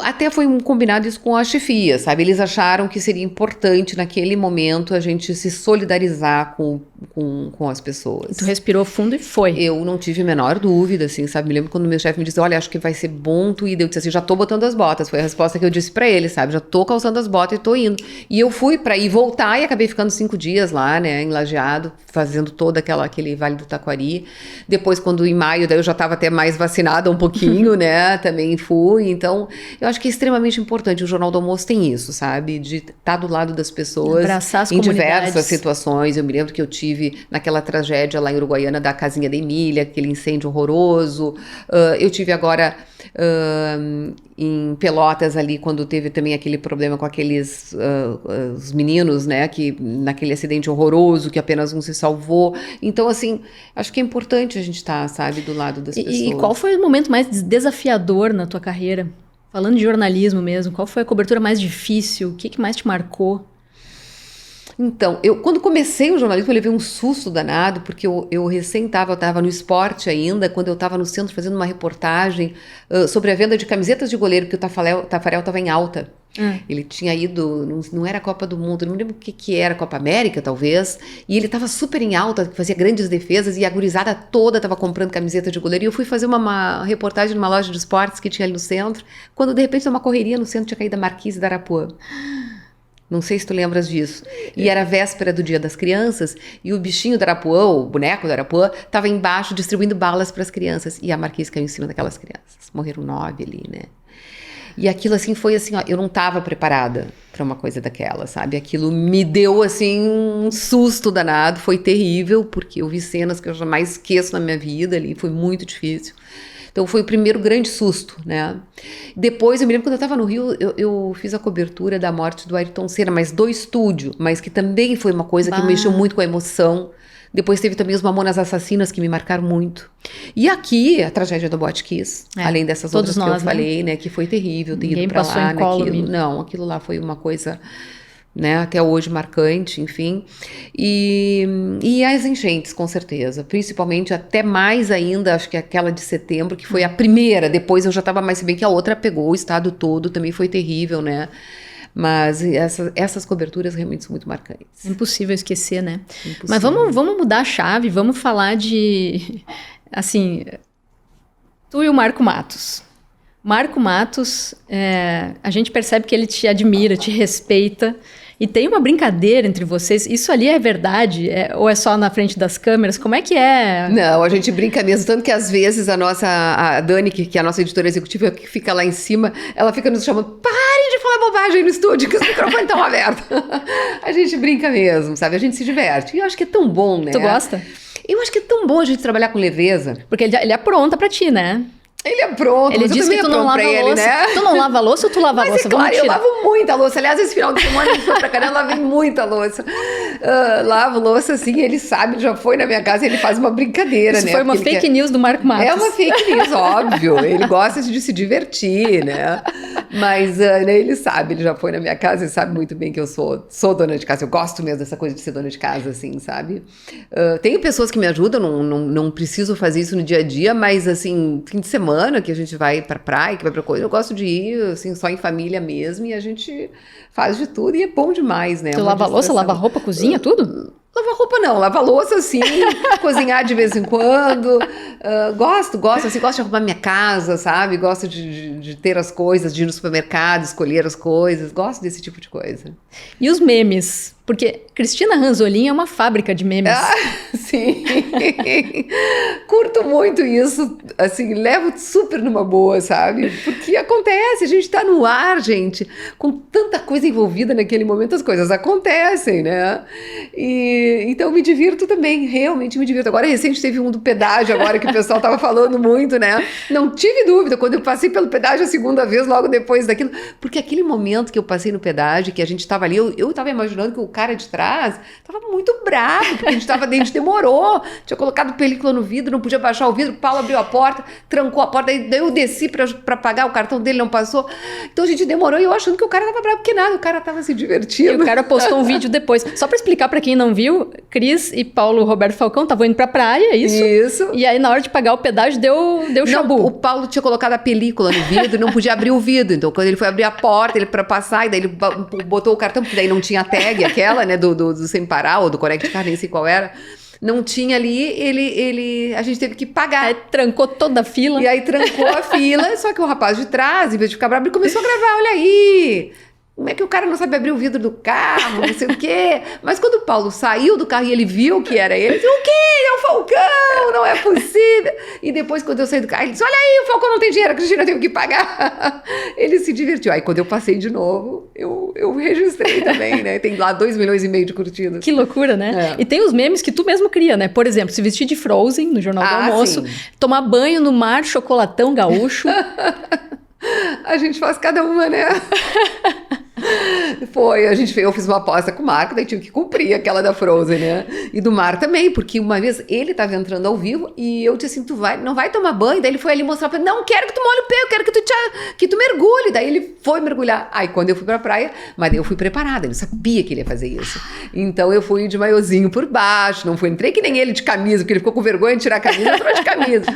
Até foi um combinado isso com a chefia, sabe? Eles acharam que seria importante naquele momento a gente se solidarizar com as pessoas. Tu respirou fundo e foi. Eu não tive a menor dúvida, assim, sabe? Me lembro quando meu chefe me disse, olha, acho que vai ser bom tu ir. Eu disse assim, já tô botando as botas. Foi a resposta que eu disse pra ele, sabe? Já tô calçando as botas e tô indo. E eu fui pra ir voltar e acabei ficando 5 dias lá, né, em Lajeado, fazendo todo aquele Vale do Taquari. Depois, quando em maio, daí eu já tava até mais vacinada um pouquinho, né? Também fui. Então, eu acho que é extremamente importante. O Jornal do Almoço tem isso, sabe? De estar do lado das pessoas. Abraçar as em comunidades. diversas situações. Eu me lembro que eu tive naquela tragédia lá em Uruguaiana da casinha da Emília, aquele incêndio horroroso. Eu tive agora em Pelotas ali, quando teve também aquele problema com aqueles os meninos, né, que naquele acidente horroroso, que apenas um se salvou. Então, assim, acho que é importante a gente estar, sabe, do lado das pessoas. E qual foi o momento mais desafiador na tua carreira? Falando de jornalismo mesmo, qual foi a cobertura mais difícil? O que mais te marcou? Então, quando comecei o jornalismo, eu levei um susto danado, porque eu recém estava no esporte ainda, quando eu estava no centro fazendo uma reportagem sobre a venda de camisetas de goleiro, porque o Tafarel estava em alta. Ele tinha ido, não era a Copa do Mundo, não me lembro o que era, Copa América, talvez, e ele estava super em alta, fazia grandes defesas, e a gurizada toda estava comprando camiseta de goleiro, e eu fui fazer uma reportagem numa loja de esportes que tinha ali no centro, quando de repente, numa correria no centro, tinha caído a Marquise da Arapuã. Não sei se tu lembras disso. E era véspera do Dia das Crianças, e o bichinho da Arapuã, o boneco da Arapuã, estava embaixo distribuindo balas para as crianças. E a Marquise caiu em cima daquelas crianças. Morreram 9 ali, né? E aquilo, assim, foi assim, ó, eu não estava preparada para uma coisa daquela, sabe? Aquilo me deu, assim, um susto danado, foi terrível, porque eu vi cenas que eu jamais esqueço na minha vida ali, foi muito difícil. Então foi o primeiro grande susto, né? Depois, eu me lembro quando eu estava no Rio, eu fiz a cobertura da morte do Ayrton Senna, mas do estúdio, mas que também foi uma coisa que mexeu muito com a emoção. Depois teve também os Mamonas Assassinas, que me marcaram muito. E aqui, a tragédia do Boate Kiss, além dessas outras que eu falei, né? Que foi terrível ter ido pra lá, naquilo. Não, aquilo lá foi uma coisa, né, até hoje marcante, enfim, e as enchentes, com certeza, principalmente até mais ainda, acho que aquela de setembro, que foi a primeira, depois eu já estava mais, se bem que a outra pegou o estado todo, também foi terrível, né, mas essas coberturas realmente são muito marcantes. Impossível esquecer, né? Impossível. Mas vamos mudar a chave, vamos falar de, assim, tu e o Marco Matos. Marco Matos, a gente percebe que ele te admira, te respeita, e tem uma brincadeira entre vocês. Isso ali é verdade? Ou é só na frente das câmeras? Como é que é? Não, a gente brinca mesmo, tanto que às vezes a Dani, que é a nossa editora executiva, que fica lá em cima, ela fica nos chamando, parem de falar bobagem no estúdio, que os microfones estão abertos. A gente brinca mesmo, sabe? A gente se diverte. E eu acho que é tão bom, né? Tu gosta? Eu acho que é tão bom a gente trabalhar com leveza. Porque ele apronta pra ti, né? Ele é pronto, ele disse que tu não lava a louça. Né? Tu não lava a louça ou tu lava a louça? Claro, eu lavo muita louça. Aliás, esse final de semana a gente foi pra cá, eu lavei muita louça. Lavo louça, assim, ele sabe, já foi na minha casa, ele faz uma brincadeira, Isso né? Foi uma fake news do Marco Matos. É uma fake news, óbvio. Ele gosta de se divertir, né? Mas né, ele sabe, ele já foi na minha casa, ele sabe muito bem que eu sou dona de casa. Eu gosto mesmo dessa coisa de ser dona de casa, assim, sabe? Tenho pessoas que me ajudam, não preciso fazer isso no dia a dia, mas, assim, fim de semana que a gente vai pra praia, que vai pra coisa, eu gosto de ir, assim, só em família mesmo, e a gente faz de tudo e é bom demais, né? Tu lava a louça, lava a roupa, cozinha, tudo? Lava roupa não, lava louça sim, cozinhar de vez em quando, gosto de arrumar minha casa, sabe, gosto de ter as coisas, de ir no supermercado, escolher as coisas, gosto desse tipo de coisa. E os memes? Porque Cristina Ranzolin é uma fábrica de memes. Sim, Curto muito isso, assim, levo super numa boa, sabe? Porque acontece, a gente tá no ar, gente, com tanta coisa envolvida naquele momento, as coisas acontecem, né? E então me divirto também, realmente me divirto. Agora, recente teve um do pedágio, agora que o pessoal tava falando muito, né? Não tive dúvida, quando eu passei pelo pedágio a segunda vez, logo depois daquilo, porque aquele momento que eu passei no pedágio, que a gente tava ali, eu tava imaginando que o cara de trás tava muito bravo, porque a gente demorou, tinha colocado película no vidro, não podia baixar o vidro, o Paulo abriu a porta, trancou a porta, daí eu desci pra pagar, o cartão dele não passou, então a gente demorou e eu achando que o cara tava bravo, porque nada, o cara tava se divertindo. E o cara postou um vídeo depois. Só pra explicar pra quem não viu, Cris e Paulo Roberto Falcão estavam indo pra praia, isso? Isso. E aí na hora de pagar o pedágio deu chabu. Não, o Paulo tinha colocado a película no vidro e não podia abrir o vidro, então quando ele foi abrir a porta, ele pra passar, e daí ele botou o cartão, porque daí não tinha tag aquela, né, do Sem Parar, ou do Conect Car, nem sei qual era. Não tinha ali, a gente teve que pagar. Aí trancou toda a fila. E aí trancou a fila, só que o rapaz de trás, em vez de ficar bravo, ele começou a gravar, olha aí, como é que o cara não sabe abrir o vidro do carro, não sei o quê. Mas quando o Paulo saiu do carro e ele viu que era ele disse, o quê? É o Falcão, não é possível. E depois, quando eu saí do carro, ele disse, olha aí, o Falcão não tem dinheiro, a Cristina teve que pagar. Ele se divertiu. Aí quando eu passei de novo, eu registrei também, né? Tem lá 2,5 milhões de curtidas. Que loucura, né? É. E tem os memes que tu mesmo cria, né? Por exemplo, se vestir de Frozen no Jornal do Almoço, sim. tomar banho no mar chocolatão gaúcho. A gente faz cada uma, né? Eu fiz uma aposta com o Marco, daí tive que cumprir aquela da Frozen, né? E do Mar também, porque uma vez ele tava entrando ao vivo e eu disse assim, não vai tomar banho? Daí ele foi ali mostrar pra mim, não, quero que tu molhe o pé, eu quero que tu mergulhe. Daí ele foi mergulhar. Aí quando eu fui pra praia, mas eu fui preparada, eu sabia que ele ia fazer isso. Então eu fui de maiozinho por baixo, entrei que nem ele de camisa, porque ele ficou com vergonha de tirar a camisa, entrou de camisa.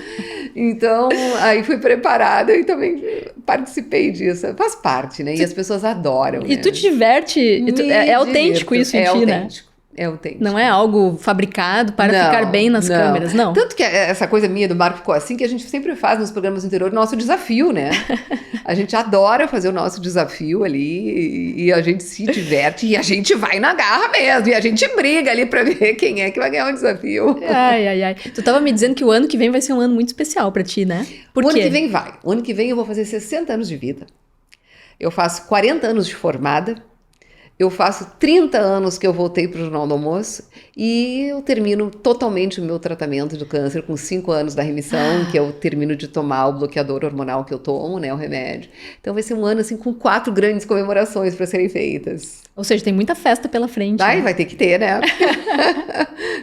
Então, aí fui preparada e também participei disso. Faz parte, né? E as pessoas adoram. E né? tu te diverte, é autêntico isso em ti, né? É autêntico. Não é algo fabricado para ficar bem nas câmeras, não. Tanto que essa coisa minha do Marco ficou assim, que a gente sempre faz nos programas anteriores o nosso desafio, né? A gente adora fazer o nosso desafio ali e a gente se diverte e a gente vai na garra mesmo. E a gente briga ali pra ver quem é que vai ganhar o desafio. Ai. Tu tava me dizendo que o ano que vem vai ser um ano muito especial pra ti, né? Por quê? O ano que vem vai. O ano que vem eu vou fazer 60 anos de vida. Eu faço 40 anos de formada. Eu faço 30 anos que eu voltei para o Jornal do Almoço e eu termino totalmente o meu tratamento do câncer com 5 anos da remissão, que eu termino de tomar o bloqueador hormonal que eu tomo, né, o remédio. Então vai ser um ano assim com 4 grandes comemorações para serem feitas. Ou seja, tem muita festa pela frente. Vai ter que ter, né?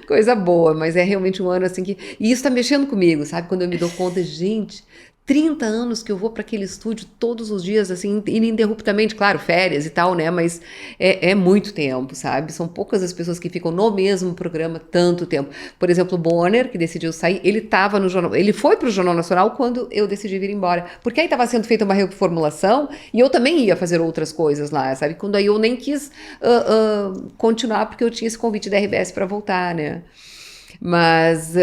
Coisa boa, mas é realmente um ano assim que... E isso tá mexendo comigo, sabe? Quando eu me dou conta, gente... 30 anos que eu vou para aquele estúdio todos os dias, assim, ininterruptamente, claro, férias e tal, né, mas é muito tempo, sabe, são poucas as pessoas que ficam no mesmo programa tanto tempo. Por exemplo, o Bonner, que decidiu sair, ele tava no jornal, ele foi pro Jornal Nacional quando eu decidi vir embora, porque aí estava sendo feita uma reformulação e eu também ia fazer outras coisas lá, sabe, quando aí eu nem quis continuar porque eu tinha esse convite da RBS para voltar, né. Mas,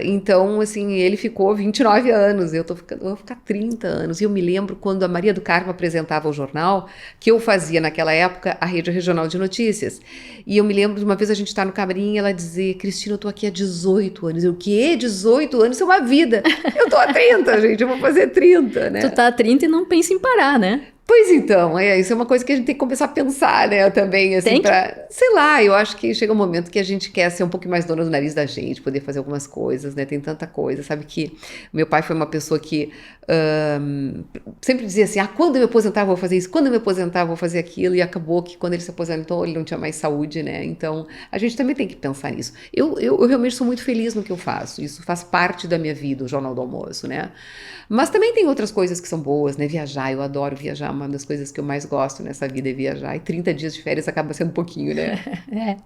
então, assim, ele ficou 29 anos, eu vou ficar 30 anos. E eu me lembro quando a Maria do Carmo apresentava o jornal, que eu fazia naquela época a Rede Regional de Notícias. E eu me lembro de uma vez a gente estar no camarim e ela dizer, Cristina, eu tô aqui há 18 anos. Eu, o quê? 18 anos? Isso é uma vida. Eu tô há 30, gente, eu vou fazer 30, né? Tu tá há 30 e não pensa em parar, né? Pois então, isso é uma coisa que a gente tem que começar a pensar, né, também, assim, sei lá, eu acho que chega um momento que a gente quer ser um pouco mais dona do nariz da gente, poder fazer algumas coisas, né, tem tanta coisa, sabe que meu pai foi uma pessoa que sempre dizia assim, quando eu me aposentar eu vou fazer isso, quando eu me aposentar eu vou fazer aquilo, e acabou que quando ele se aposentou ele não tinha mais saúde, né, então a gente também tem que pensar nisso. Eu realmente sou muito feliz no que eu faço, isso faz parte da minha vida, o Jornal do Almoço, né, mas também tem outras coisas que são boas, né, viajar, eu adoro viajar, uma das coisas que eu mais gosto nessa vida é viajar, e 30 dias de férias acaba sendo pouquinho, né?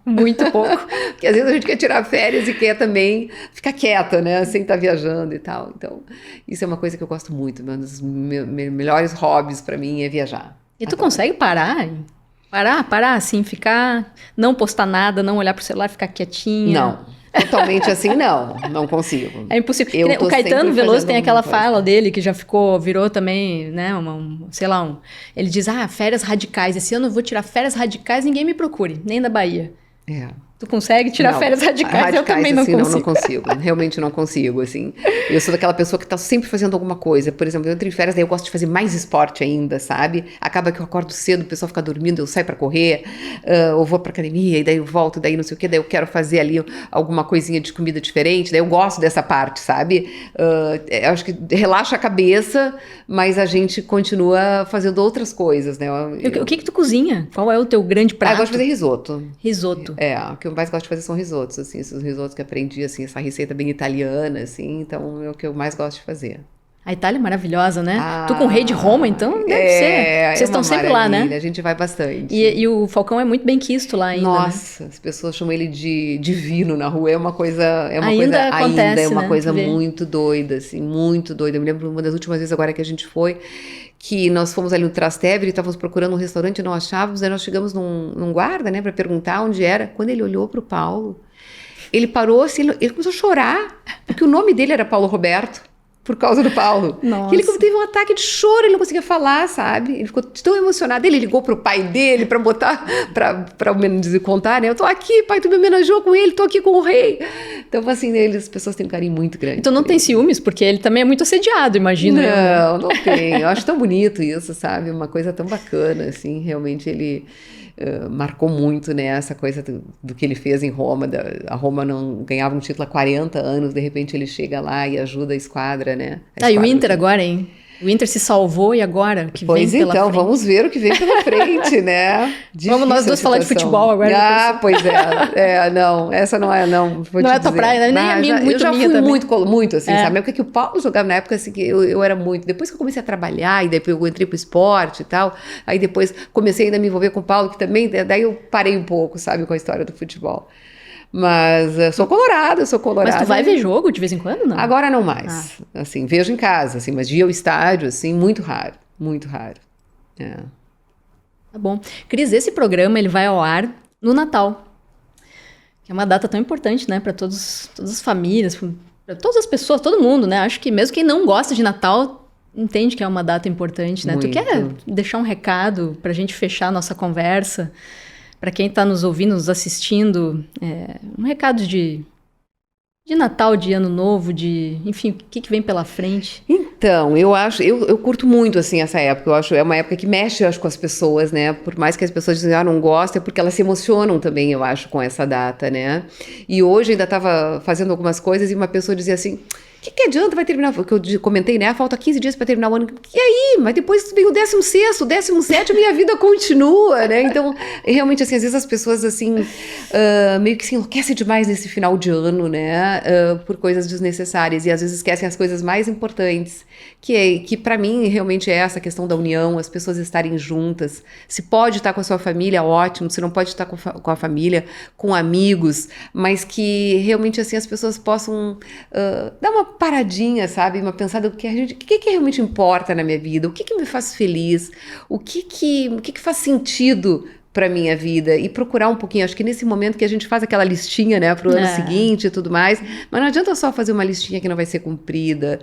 Muito pouco. Porque às vezes a gente quer tirar férias e quer também ficar quieta, né? Sem estar viajando e tal. Então, isso é uma coisa que eu gosto muito. Um dos melhores hobbies pra mim é viajar. E tu consegue parar? Parar assim, ficar, não postar nada, não olhar pro celular, ficar quietinha? Não. Totalmente assim, não consigo. É impossível. O Caetano Veloso tem aquela fala dele que já virou também, né, ele diz, férias radicais, esse ano eu vou tirar férias radicais, ninguém me procure, nem da Bahia. Tu consegue tirar Não, férias radicais? Eu também não assim, consigo. Não consigo. Realmente não consigo, assim. Eu sou daquela pessoa que tá sempre fazendo alguma coisa. Por exemplo, eu entro em férias, daí eu gosto de fazer mais esporte ainda, sabe? Acaba que eu acordo cedo, o pessoal fica dormindo, eu saio pra correr, ou vou pra academia, e daí eu volto, daí não sei o quê, daí eu quero fazer ali alguma coisinha de comida diferente, daí eu gosto dessa parte, sabe? Eu acho que relaxa a cabeça, mas a gente continua fazendo outras coisas, né? O que tu cozinha? Qual é o teu grande prato? Eu gosto de fazer risoto. Risoto. O que eu mais gosto de fazer são risotos, assim, esses risotos que aprendi, assim, essa receita bem italiana, assim, então é o que eu mais gosto de fazer. A Itália é maravilhosa, né? Tu com o rei de Roma, então deve ser. Vocês estão sempre lá, né? A gente vai bastante. E o Falcão é muito bem quisto lá ainda, Nossa, as pessoas chamam ele de divino na rua, Ainda acontece, é uma né? coisa muito doida, assim, muito doida. Eu me lembro uma das últimas vezes agora que a gente foi, que nós fomos ali no Trastevere, estávamos procurando um restaurante e não achávamos, aí nós chegamos num guarda, né, para perguntar onde era. Quando ele olhou pro Paulo, ele parou assim, ele começou a chorar, porque o nome dele era Paulo Roberto. Por causa do Paulo. Nossa. Que ele teve um ataque de choro, ele não conseguia falar, sabe? Ele ficou tão emocionado. Ele ligou pro pai dele pra botar, pra contar, né? Eu tô aqui, pai, tu me homenageou com ele, tô aqui com o rei. Então, assim, as pessoas têm um carinho muito grande. Então não tem ciúmes, porque ele também é muito assediado, imagino. Não tem. Eu acho tão bonito isso, sabe? Uma coisa tão bacana, assim. Realmente ele marcou muito, né? Essa coisa do que ele fez em Roma. A Roma não ganhava um título há 40 anos, de repente ele chega lá e ajuda a esquadra, né? E o Inter agora, hein? O Inter se salvou e agora? O que pois vem pela então, frente? Vamos ver o que vem pela frente, né? Vamos nós duas falar de futebol agora. Pois é. Não, essa não é, não. Não é a tua praia, nem a minha, muito eu já minha fui também. muito assim, sabe? Porque que o Paulo jogava na época, assim, que eu era muito. Depois que eu comecei a trabalhar, e depois eu entrei pro esporte e tal, aí depois comecei ainda a me envolver com o Paulo, que também, daí eu parei um pouco, sabe, com a história do futebol. Mas eu sou colorada. Mas tu vai ver jogo de vez em quando, não? Agora não mais. Assim, vejo em casa, assim, mas de ir ao estádio, assim, muito raro. Muito raro. Tá bom. Cris, esse programa ele vai ao ar no Natal. Que é uma data tão importante, né? Para todas as famílias, para todas as pessoas, todo mundo, né? Acho que mesmo quem não gosta de Natal entende que é uma data importante, né? Muito. Tu quer deixar um recado pra gente fechar a nossa conversa? Para quem está nos ouvindo, nos assistindo, um recado de Natal, de Ano Novo, enfim, o que vem pela frente? Então, eu curto muito, assim, essa época. Eu acho, é uma época que mexe, eu acho, com as pessoas, né? Por mais que as pessoas dizem, não gostam, é porque elas se emocionam também, eu acho, com essa data, né? E hoje ainda estava fazendo algumas coisas e uma pessoa dizia assim, o que adianta, vai terminar, o que eu comentei, né? Falta 15 dias para terminar o ano. E aí? Mas depois vem o 16º, o 17º, minha vida continua, né? Então, realmente, assim, às vezes as pessoas, assim, meio que se enlouquecem demais nesse final de ano, né? Por coisas desnecessárias. E às vezes esquecem as coisas mais importantes, que para mim, realmente é essa questão da união, as pessoas estarem juntas. Se pode estar com a sua família, ótimo. Se não pode estar com a família, com amigos, mas que realmente, assim, as pessoas possam dar uma paradinha, sabe? Uma pensada do que que realmente importa na minha vida, o que me faz feliz, o que faz sentido para minha vida e procurar um pouquinho, acho que nesse momento que a gente faz aquela listinha, né, pro ano seguinte e tudo mais, mas não adianta só fazer uma listinha que não vai ser cumprida,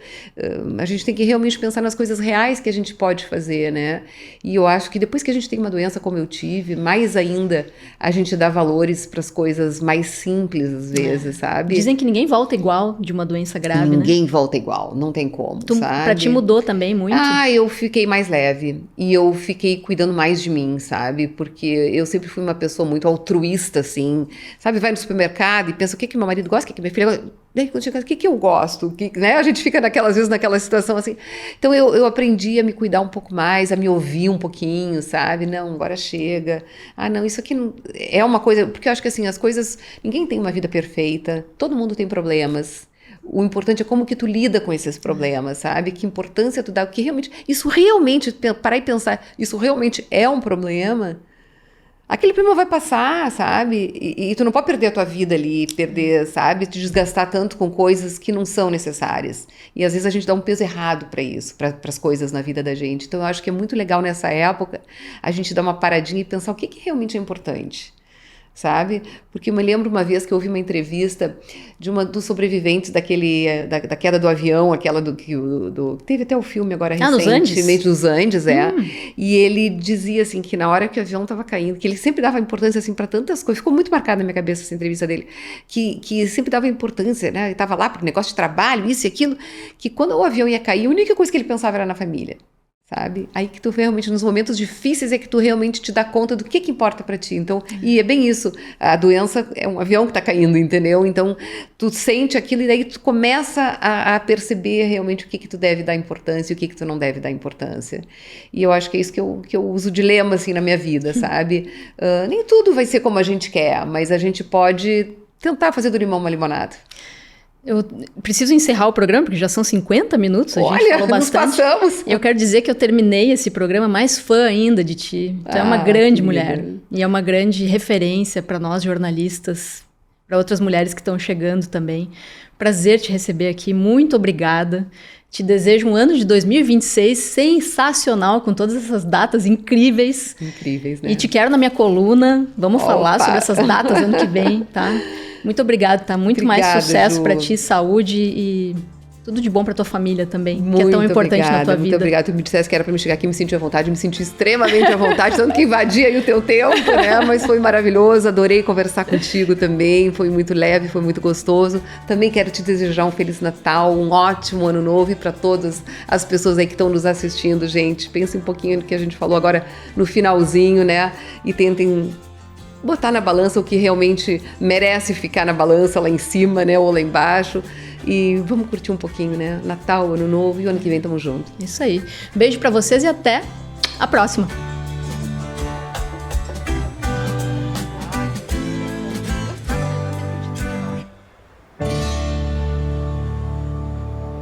a gente tem que realmente pensar nas coisas reais que a gente pode fazer, né, e eu acho que depois que a gente tem uma doença como eu tive, mais ainda a gente dá valores para as coisas mais simples às vezes, sabe? Dizem que ninguém volta igual de uma doença grave, Ninguém volta igual, não tem como, sabe? Pra ti mudou também muito? Eu fiquei mais leve e eu fiquei cuidando mais de mim, sabe? Porque eu sempre fui uma pessoa muito altruísta, assim, sabe? Vai no supermercado e pensa, o que meu marido gosta, o que minha filha gosta? Daí, quando chega, o que eu gosto? Né? A gente fica às vezes naquela situação assim. Então eu aprendi a me cuidar um pouco mais, a me ouvir um pouquinho, sabe? Não, agora chega. Não, isso aqui não é uma coisa... Porque eu acho que assim, as coisas... Ninguém tem uma vida perfeita, todo mundo tem problemas. O importante é como que tu lida com esses problemas, sabe? Que importância tu dá, que realmente... Isso realmente, parar e pensar, isso realmente é um problema... Aquele problema vai passar, sabe? E tu não pode perder a tua vida ali, sabe? Te desgastar tanto com coisas que não são necessárias. E às vezes a gente dá um peso errado para isso, para as coisas na vida da gente. Então eu acho que é muito legal nessa época a gente dar uma paradinha e pensar o que realmente é importante, sabe? Porque eu me lembro uma vez que eu ouvi uma entrevista de dos sobreviventes da queda do avião, aquela teve até o filme agora recentemente dos Andes, e ele dizia assim que na hora que o avião estava caindo, que ele sempre dava importância assim para tantas coisas, ficou muito marcada na minha cabeça essa entrevista dele, que sempre dava importância, né? Ele estava lá por negócio de trabalho, isso e aquilo, que quando o avião ia cair, a única coisa que ele pensava era na família. Sabe? Aí que tu realmente, nos momentos difíceis, é que tu realmente te dá conta do que importa pra ti. Então, e é bem isso, a doença é um avião que tá caindo, entendeu? Então, tu sente aquilo e daí tu começa a perceber realmente o que tu deve dar importância e o que tu não deve dar importância. E eu acho que é isso que eu uso de lema, assim, na minha vida, sabe? Nem tudo vai ser como a gente quer, mas a gente pode tentar fazer do limão uma limonada. Eu preciso encerrar o programa, porque já são 50 minutos, a gente falou bastante. Nos passamos. Eu quero dizer que eu terminei esse programa mais fã ainda de ti. Tu é uma grande mulher. E é uma grande referência para nós jornalistas, para outras mulheres que estão chegando também. Prazer te receber aqui, muito obrigada. Te desejo um ano de 2026 sensacional, com todas essas datas incríveis. Incríveis, né? E te quero na minha coluna. Vamos falar sobre essas datas ano que vem, tá? Muito obrigada, tá? Muito Obrigada, mais sucesso para ti, saúde e tudo de bom para tua família também, que é tão importante na tua vida. Muito obrigada. Tu me dissesse que era para me chegar aqui e me sentir à vontade, me senti extremamente à vontade, tanto que invadia aí o teu tempo, né? Mas foi maravilhoso, adorei conversar contigo também, foi muito leve, foi muito gostoso. Também quero te desejar um Feliz Natal, um ótimo Ano Novo, e para todas as pessoas aí que estão nos assistindo, gente, pensem um pouquinho no que a gente falou agora no finalzinho, né? E tentem botar na balança o que realmente merece ficar na balança lá em cima, né, ou lá embaixo. E vamos curtir um pouquinho, né? Natal, Ano Novo, e o ano que vem tamo junto. Isso aí. Beijo pra vocês e até a próxima.